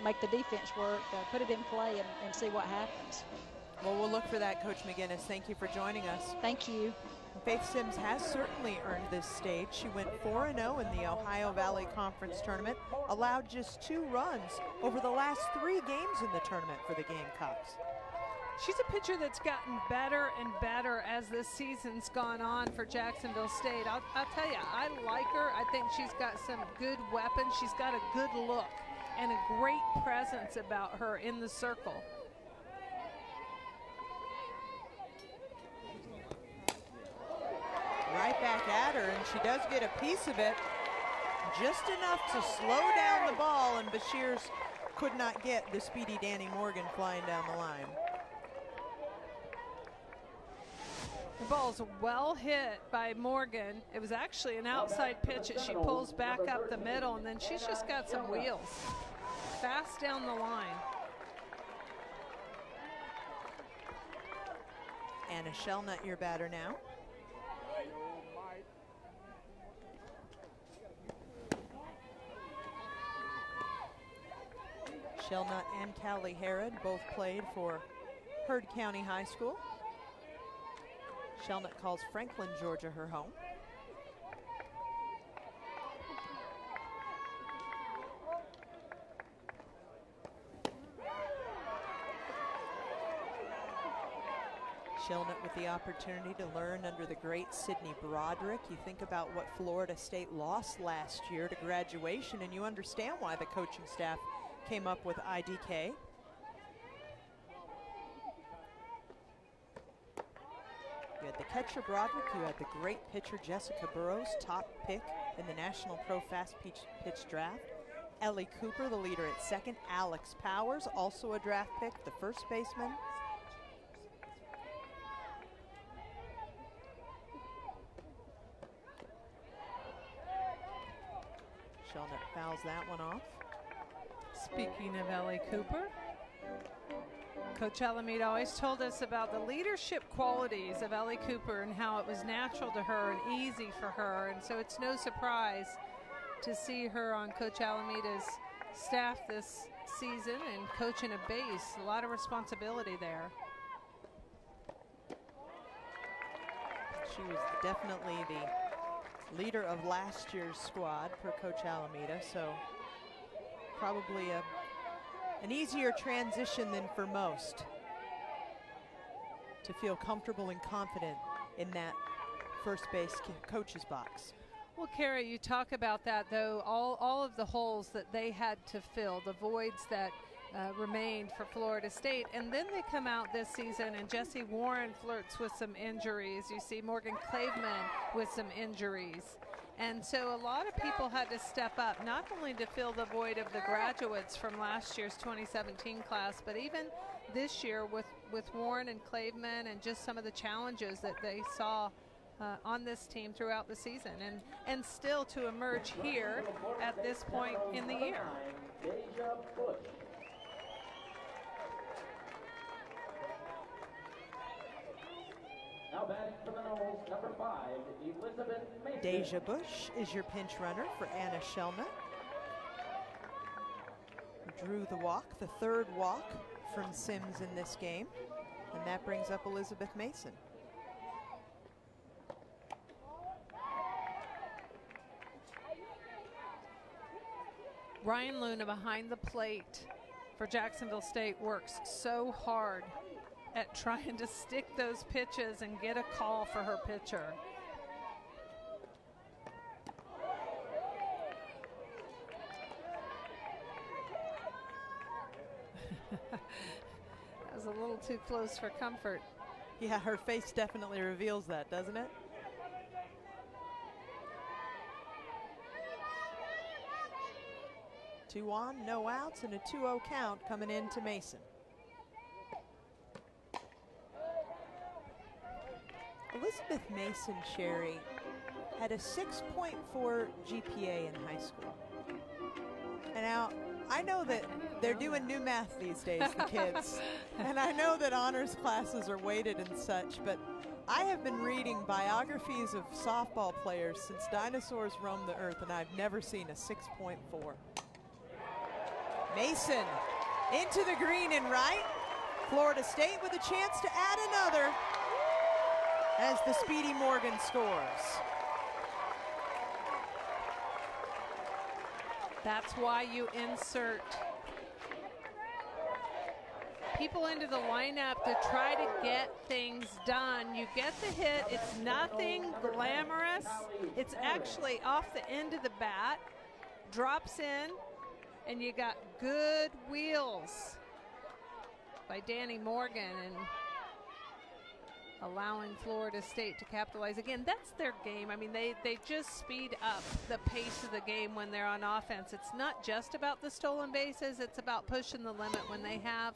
make the defense work, put it in play, and see what happens. Well, we'll look for that, Coach McGinnis. Thank you for joining us. Thank you. Faith Sims has certainly earned this stage. She went 4-0 in the Ohio Valley Conference Tournament, allowed just 2 runs over the last 3 games in the tournament for the Gamecocks. She's a pitcher that's gotten better and better as this season's gone on for Jacksonville State. I'll tell you, I like her. I think she's got some good weapons. She's got a good look and a great presence about her in the circle. Right back at her, and she does get a piece of it, just enough to slow down the ball, and Bashirs could not get the speedy Danny Morgan flying down the line. The ball's well hit by Morgan. It was actually an outside pitch that she pulls back up the middle, and then she's just got some wheels. Fast down the line. Anna Shellnut, your batter now. Shellnut and Callie Harrod both played for Heard County High School. Shellnut calls Franklin, Georgia, her home. Shellnut with the opportunity to learn under the great Sydney Broderick. You think about what Florida State lost last year to graduation, and you understand why the coaching staff came up with IDK. good. The catcher, Broderick, you had the great pitcher, Jessica Burrows, top pick in the National Pro Fast Pitch Draft. Ellie Cooper, the leader at second. Alex Powers, also a draft pick, the first baseman. Shelnutt fouls that one off. Speaking of Ellie Cooper, Coach Alameda always told us about the leadership qualities of Ellie Cooper and how it was natural to her and easy for her. And so it's no surprise to see her on Coach Alameda's staff this season and coaching a base. A lot of responsibility there. She was definitely the leader of last year's squad for Coach Alameda, so probably an easier transition than for most to feel comfortable and confident in that first base coach's box. Well, Kara, you talk about that, though, all of the holes that they had to fill, the voids that remained for Florida State. And then they come out this season and Jessie Warren flirts with some injuries. You see Morgan Claveman with some injuries. And so a lot of people had to step up, not only to fill the void of the graduates from last year's 2017 class, but even this year with Warren and Claveman and just some of the challenges that they saw on this team throughout the season, and still to emerge here at this point in the year. Now batting for the Nobles, number 5, Elizabeth Mason. Deja Bush is your pinch runner for Anna Shelnutt. Drew the walk, the third walk from Sims in this game, and that brings up Elizabeth Mason. Ryan Luna behind the plate for Jacksonville State works so hard at trying to stick those pitches and get a call for her pitcher. That was a little too close for comfort. Yeah, her face definitely reveals that, doesn't it? Two on, no outs, and a 2-0 count coming into Mason. Elizabeth Mason, Sherry, had a 6.4 GPA in high school. And now, I know that they're doing new math these days, the kids. And I know that honors classes are weighted and such, but I have been reading biographies of softball players since dinosaurs roamed the earth, and I've never seen a 6.4. Mason into the green and right. Florida State with a chance to add another as the Speedy Morgan scores. That's why you insert people into the lineup to try to get things done. You get the hit, it's nothing glamorous. It's actually off the end of the bat, drops in, and you got good wheels by Danny Morgan and allowing Florida State to capitalize. Again, that's their game. I mean, they just speed up the pace of the game when they're on offense. It's not just about the stolen bases, it's about pushing the limit when they have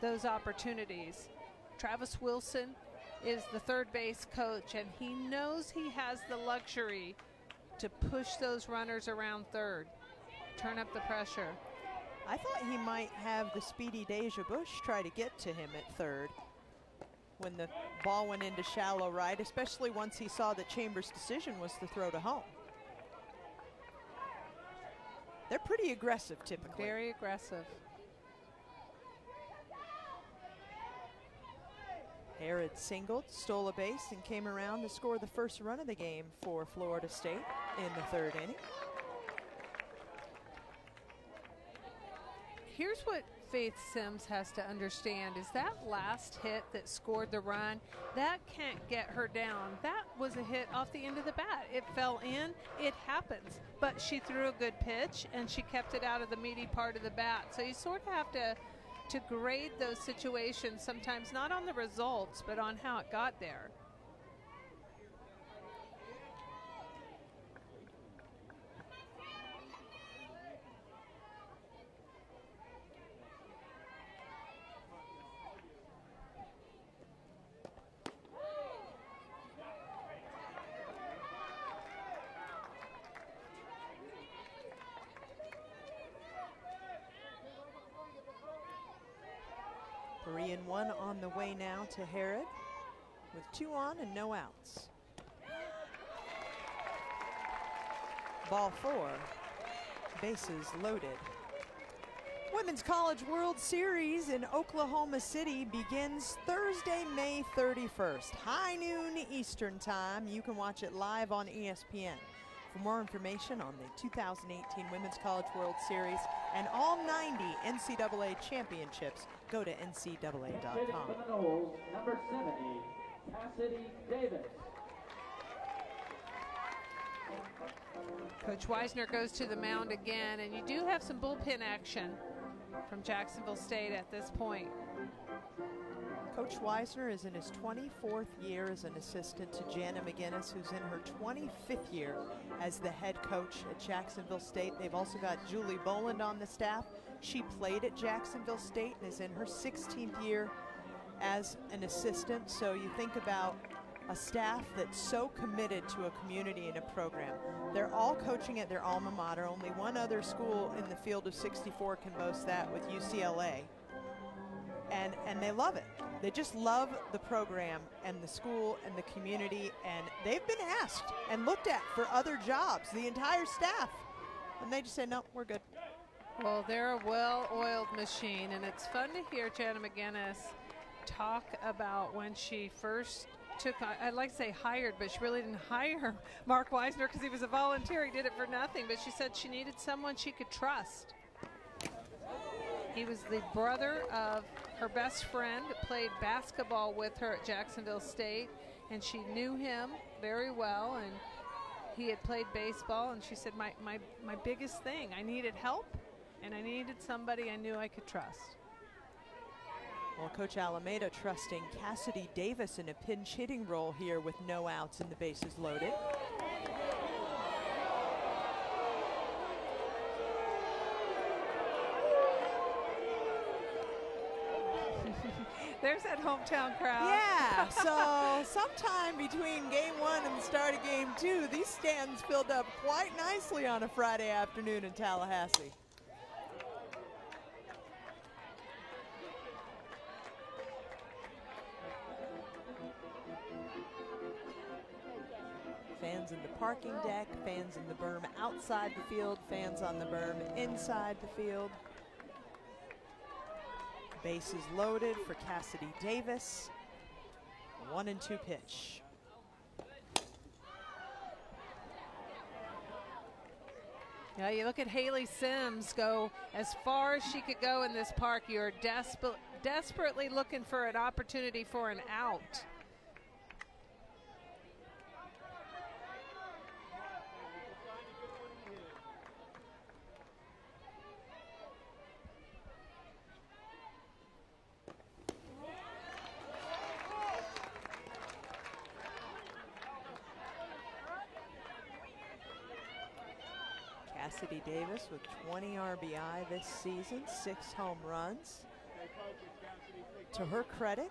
those opportunities. Travis Wilson is the third base coach, and he knows he has the luxury to push those runners around third, turn up the pressure. I thought he might have the speedy Deja Bush try to get to him at third when the ball went into shallow right, especially once he saw that Chambers' decision was to throw to home. They're pretty aggressive typically. Very aggressive. Herod singled, stole a base, and came around to score the first run of the game for Florida State in the third inning. Here's what Faith Sims has to understand is that last hit that scored the run, that can't get her down. That was a hit off the end of the bat. It fell in, it happens. But she threw a good pitch and she kept it out of the meaty part of the bat. So you sort of have to grade those situations sometimes, not on the results, but on how it got there. 1 on the way now to Herod with 2 on and no outs. Ball 4, bases loaded. Women's College World Series in Oklahoma City begins Thursday, May 31st, high noon Eastern time. You can watch it live on ESPN. For more information on the 2018 Women's College World Series and all 90 NCAA championships, go to ncaa.com. Number 70, Cassidy Davis. Coach Weisner goes to the mound again, and you do have some bullpen action from Jacksonville State at this point. Coach Weisner is in his 24th year as an assistant to Jana McGinnis, who's in her 25th year as the head coach at Jacksonville State. They've also got Julie Boland on the staff. She played at Jacksonville State and is in her 16th year as an assistant. So you think about a staff that's so committed to a community and a program. They're all coaching at their alma mater. Only one other school in the field of 64 can boast that, with UCLA. And they love it. They just love the program and the school and the community, and they've been asked and looked at for other jobs, the entire staff, and they just say, no, we're good. Well, they're a well-oiled machine, and it's fun to hear Jana McGinnis talk about when she first took, I'd like to say hired, but she really didn't hire Mark Weisner because he was a volunteer. He did it for nothing, but she said she needed someone she could trust. He was the brother of her best friend, played basketball with her at Jacksonville State, and she knew him very well, and he had played baseball, and she said, my biggest thing, I needed help, and I needed somebody I knew I could trust. Well, Coach Alameda trusting Cassidy Davis in a pinch hitting role here with no outs and the bases loaded. There's that hometown crowd. Yeah, so sometime between game 1 and the start of game 2, these stands filled up quite nicely on a Friday afternoon in Tallahassee. Fans in the parking deck, fans in the berm outside the field, fans on the berm inside the field. Bases loaded for Cassidy Davis. 1-2 pitch. Yeah, you look at Haley Sims go as far as she could go in this park. You're desperately looking for an opportunity for an out. Cassidy Davis with 20 RBI this season, 6 home runs. To her credit,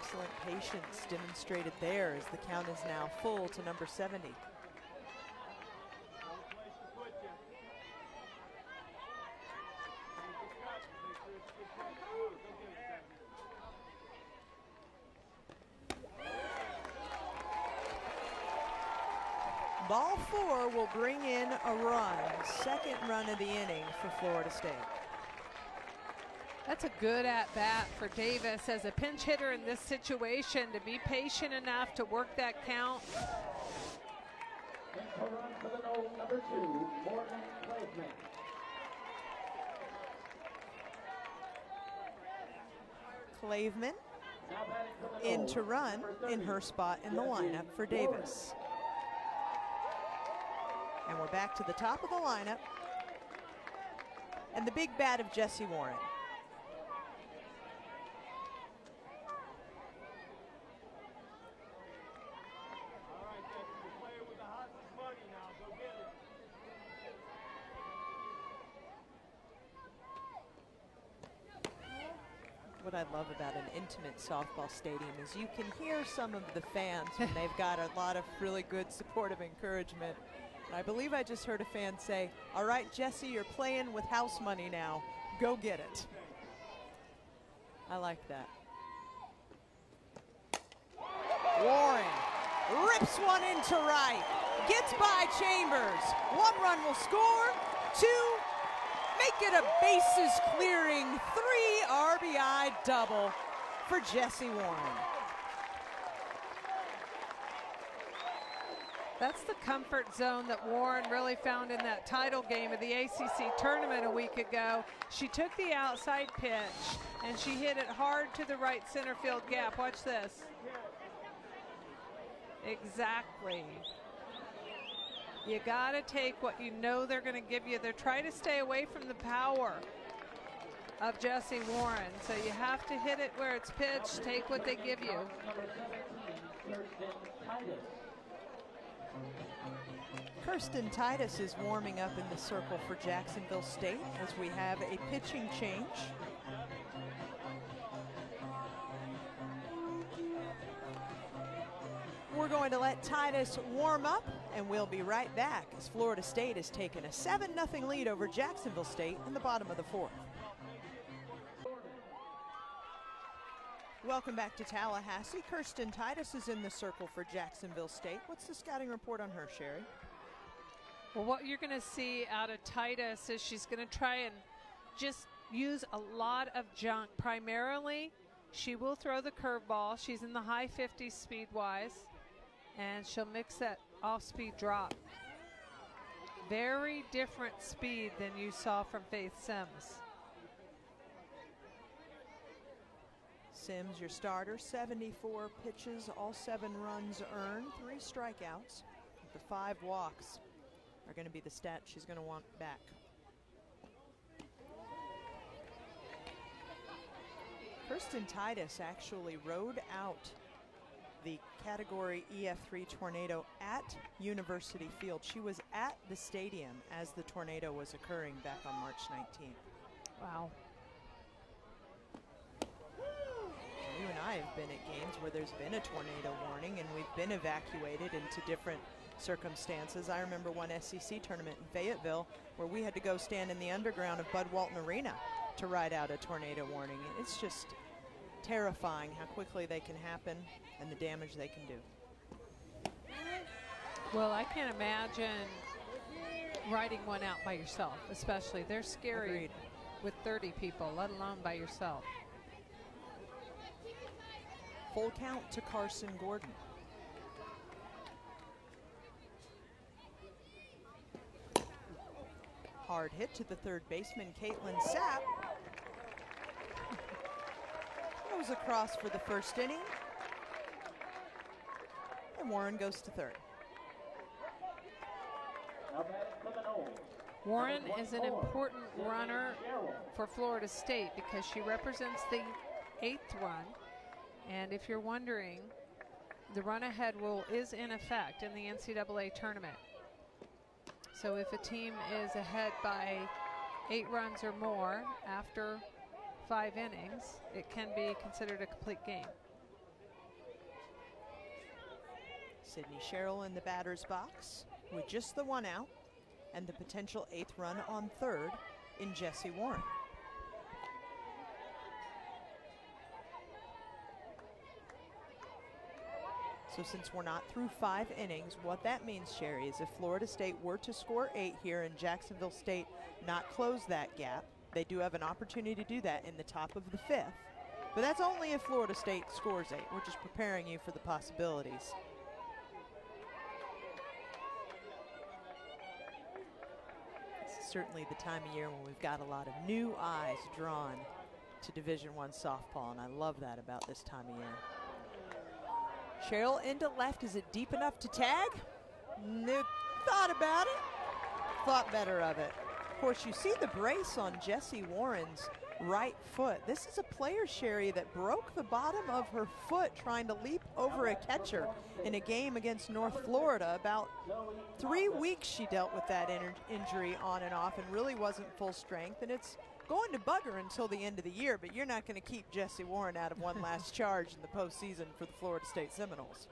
excellent patience demonstrated there as the count is now full to number 70. Ball 4 will bring in a run, second run of the inning for Florida State. That's a good at-bat for Davis as a pinch hitter in this situation, to be patient enough to work that count. Run for the Knowles, number 2, Morgan Claveman. Claveman in to run in her spot in the lineup for Davis. And we're back to the top of the lineup. And the big bat of Jesse Warren. What I love about an intimate softball stadium is you can hear some of the fans when they've got a lot of really good supportive encouragement. I believe I just heard a fan say, all right, Jesse, you're playing with house money now. Go get it. I like that. Warren rips one into right. Gets by Chambers. 1 run will score. 2, make it a bases clearing 3 RBI double for Jesse Warren. That's the comfort zone that Warren really found in that title game of the ACC tournament a week ago. She took the outside pitch and she hit it hard to the right center field gap. Watch this. Exactly. You got to take what you know they're going to give you. They're trying to stay away from the power of Jesse Warren. So you have to hit it where it's pitched, take what they give you. Kirsten Titus is warming up in the circle for Jacksonville State as we have a pitching change. We're going to let Titus warm up, and we'll be right back as Florida State has taken a 7-0 lead over Jacksonville State in the bottom of the 4th. Welcome back to Tallahassee. Kirsten Titus is in the circle for Jacksonville State. What's the scouting report on her, Sherry? Well, what you're going to see out of Titus is she's going to try and just use a lot of junk. Primarily, she will throw the curveball. She's in the high 50s speed-wise, and she'll mix that off-speed drop. Very different speed than you saw from Faith Sims. Sims, your starter, 74 pitches, all 7 runs earned, 3 strikeouts. The 5 walks are going to be the stat she's going to want back. Kirsten Titus actually rode out the Category EF3 tornado at University Field. She was at the stadium as the tornado was occurring back on March 19th. Wow. You and I have been at games where there's been a tornado warning and we've been evacuated into different circumstances. I remember one SEC tournament in Fayetteville where we had to go stand in the underground of Bud Walton Arena to ride out a tornado warning. It's just terrifying how quickly they can happen and the damage they can do. Well, I can't imagine riding one out by yourself, especially. They're scary. Agreed. With 30 people, let alone by yourself. Full count to Carson Gordon. Hard hit to the third baseman, Caitlin Sapp. Goes across for the first inning. And Warren goes to third. Warren is an important runner for Florida State because she represents the 8th run. And if you're wondering, the run-ahead rule is in effect in the NCAA tournament. So if a team is ahead by 8 runs or more after 5 innings, it can be considered a complete game. Sydney Sherrill in the batter's box with just the 1 out and the potential 8th run on third in Jesse Warren. So since we're not through 5 innings, what that means, Sherry, is if Florida State were to score 8 here and Jacksonville State not close that gap, they do have an opportunity to do that in the top of the 5th. But that's only if Florida State scores 8. We're just preparing you for the possibilities. This is certainly the time of year when we've got a lot of new eyes drawn to Division I softball, and I love that about this time of year. Cheryl into left. Is it deep enough to tag? No, thought about it. Thought better of it. Of course, you see the brace on Jesse Warren's right foot. This is a player, Sherry, that broke the bottom of her foot trying to leap over a catcher in a game against North Florida. About 3 weeks she dealt with that injury on and off and really wasn't full strength. And it's going to bug her until the end of the year, but you're not going to keep Jesse Warren out of one last charge in the postseason for the Florida State Seminoles.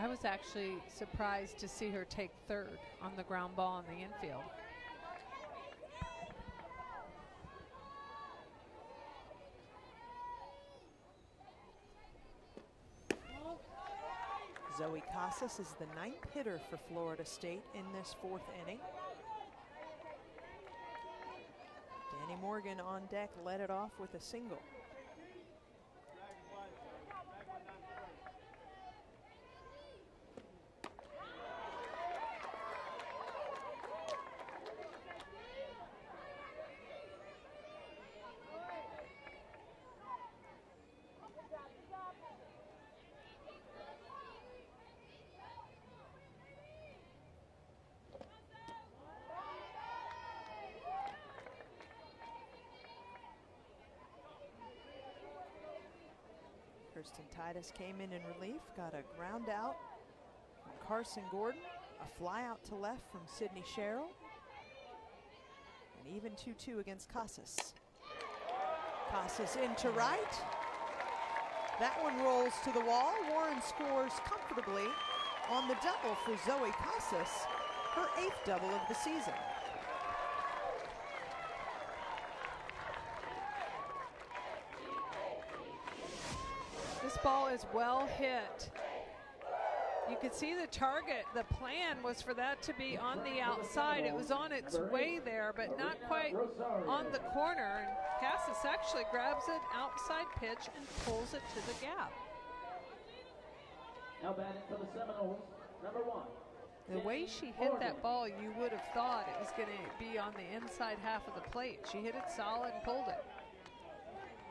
I was actually surprised to see her take third on the ground ball in the infield. Zoe Casas is the 9th hitter for Florida State in this 4th inning. Danny Morgan on deck led it off with a single. Kirsten Titus came in relief, got a ground out from Carson Gordon, a fly out to left from Sydney Sherrill, and even 2-2 against Casas. Casas into right. That one rolls to the wall. Warren scores comfortably on the double for Zoe Casas, her 8th double of the season. This ball is well hit. You can see the target. The plan was for that to be on the outside. It was on its way there, but not quite on the corner. And Casas actually grabs it outside pitch and pulls it to the gap. Now batting for the Seminoles, number 1. The way she hit that ball, you would have thought it was going to be on the inside half of the plate. She hit it solid and pulled it.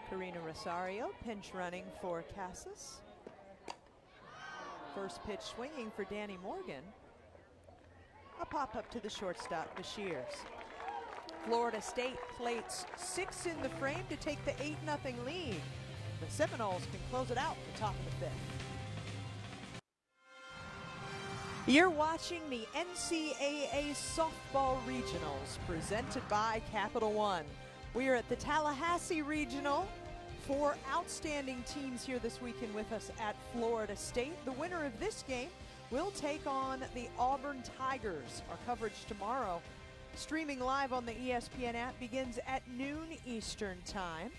Karina Rosario pinch running for Casas. First pitch swinging for Danny Morgan. A pop up to the shortstop, Bashirs. Florida State plates 6 in the frame to take the 8-0 lead. The Seminoles can close it out at the top of the 5th. You're watching the NCAA Softball Regionals presented by Capital One. We are at the Tallahassee Regional. 4 outstanding teams here this weekend with us at Florida State. The winner of this game will take on the Auburn Tigers. Our coverage tomorrow, streaming live on the ESPN app, begins at noon Eastern time.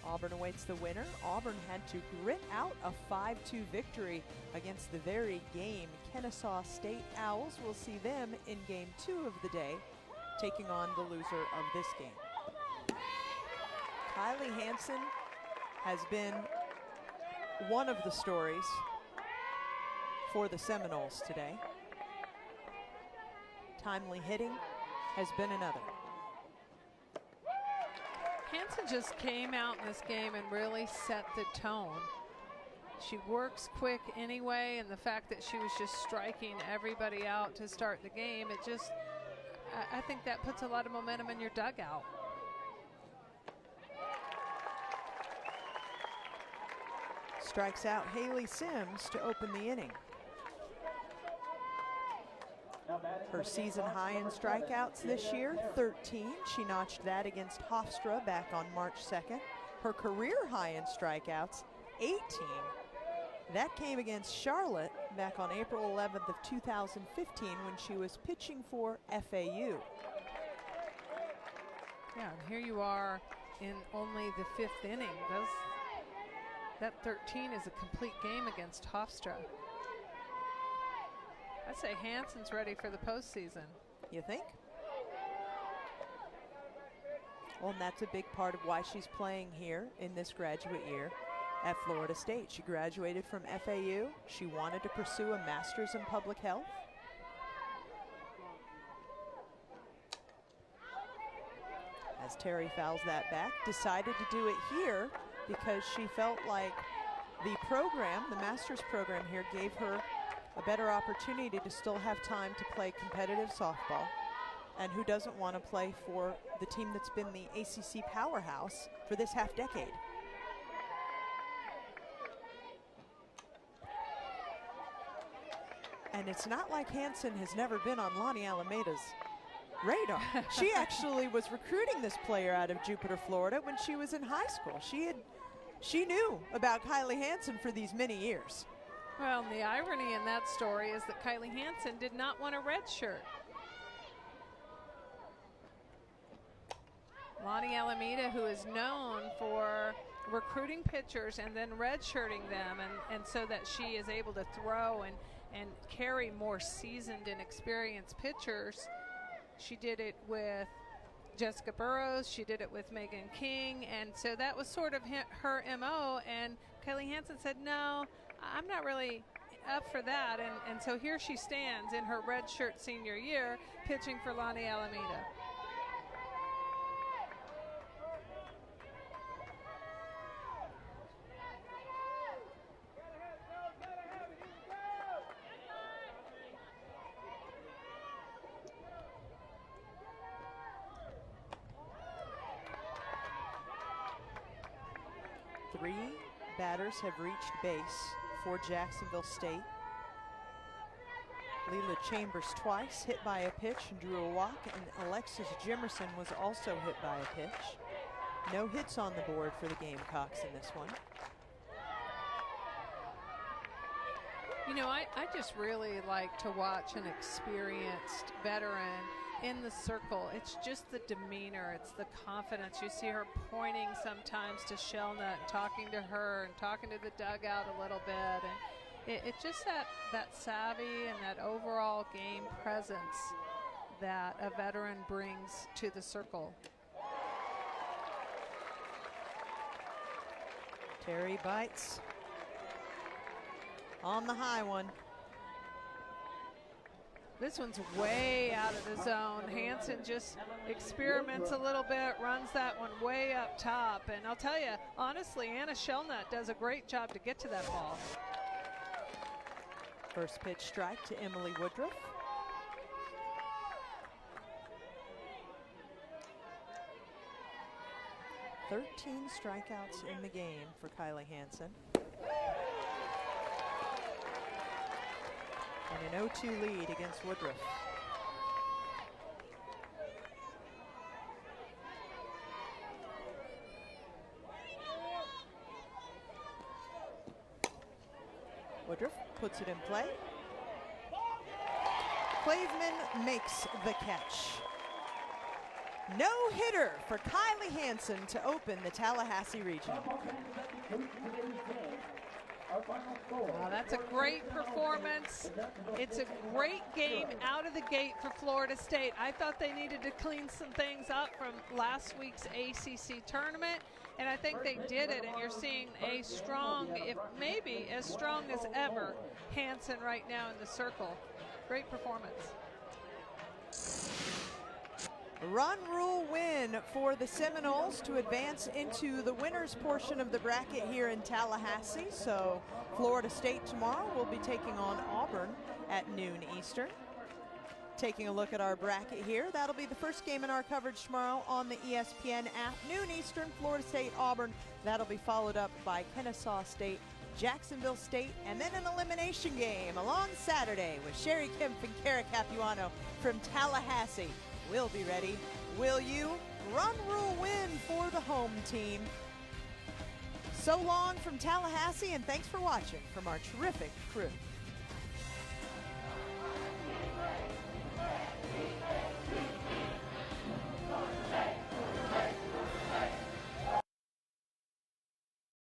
Auburn awaits the winner. Auburn had to grit out a 5-2 victory against the very game Kennesaw State Owls. We'll see them in game 2 of the day, taking on the loser of this game. Kylee Hanson has been one of the stories for the Seminoles today. Timely hitting has been another. Hanson just came out in this game and really set the tone. She works quick anyway, and the fact that she was just striking everybody out to start the game, it just, I think that puts a lot of momentum in your dugout. Strikes out Haley Sims to open the inning. Her season high in strikeouts this year, 13. She notched that against Hofstra back on March 2nd. Her career high in strikeouts, 18. That came against Charlotte back on April 11th of 2015 when she was pitching for FAU. Yeah, and here you are in only the 5th inning. That 13 is a complete game against Hofstra. I'd say Hanson's ready for the postseason. You think? Well, and that's a big part of why she's playing here in this graduate year at Florida State. She graduated from FAU. She wanted to pursue a master's in public health. As Terry fouls that back, decided to do it here because she felt like the program, the master's program here, gave her a better opportunity to still have time to play competitive softball. And who doesn't want to play for the team that's been the ACC powerhouse for this half decade? And it's not like Hanson has never been on Lonnie Alameda's radar. She actually was recruiting this player out of Jupiter, Florida when she was in high school. She knew about Kylee Hanson for these many years. Well, and the irony in that story is that Kylee Hanson did not want a red shirt. Lonnie Alameda, who is known for recruiting pitchers and then redshirting them, and so that she is able to throw and carry more seasoned and experienced pitchers. She did it with Jessica Burrows, she did it with Megan King, and so that was sort of her MO, and Kylee Hanson said, no, I'm not really up for that, and so here she stands in her redshirt senior year pitching for Lonnie Alameda. Three batters have reached base for Jacksonville State. Leila Chambers twice hit by a pitch and drew a walk, and Alexis Jimerson was also hit by a pitch. No hits on the board for the Gamecocks in this one. You know, I just really like to watch an experienced veteran in the circle. It's just the demeanor, it's the confidence. You see her pointing sometimes to Shelnut, talking to her and talking to the dugout a little bit, and it's just that savvy and that overall game presence that a veteran brings to the circle. Terry bites on the high one. This one's way out of the zone. Hanson just experiments a little bit, runs that one way up top. And I'll tell you, honestly, Anna Shelnut does a great job to get to that ball. First pitch strike to Emily Woodruff. "13 strikeouts in the game for Kylee Hanson. And an 0-2 lead against Woodruff. Woodruff puts it in play. Claveman makes the catch. No hitter for Kylee Hanson to open the Tallahassee Regional. Wow, that's a great performance. It's a great game out of the gate for Florida State. I thought they needed to clean some things up from last week's ACC tournament, and I think they did it, and you're seeing a strong, if maybe as strong as ever, Hanson right now in the circle. Great performance. Run rule win for the Seminoles to advance into the winners portion of the bracket here in Tallahassee. So Florida State tomorrow will be taking on Auburn at noon Eastern. Taking a look at our bracket here, that'll be the first game in our coverage tomorrow on the ESPN app. Noon Eastern, Florida State, Auburn. That'll be followed up by Kennesaw State, Jacksonville State, and then an elimination game along Saturday with Sherry Kemp and Kara Capuano from Tallahassee. We'll be ready. Will you? Run rule win for the home team. So long from Tallahassee, and thanks for watching from our terrific crew.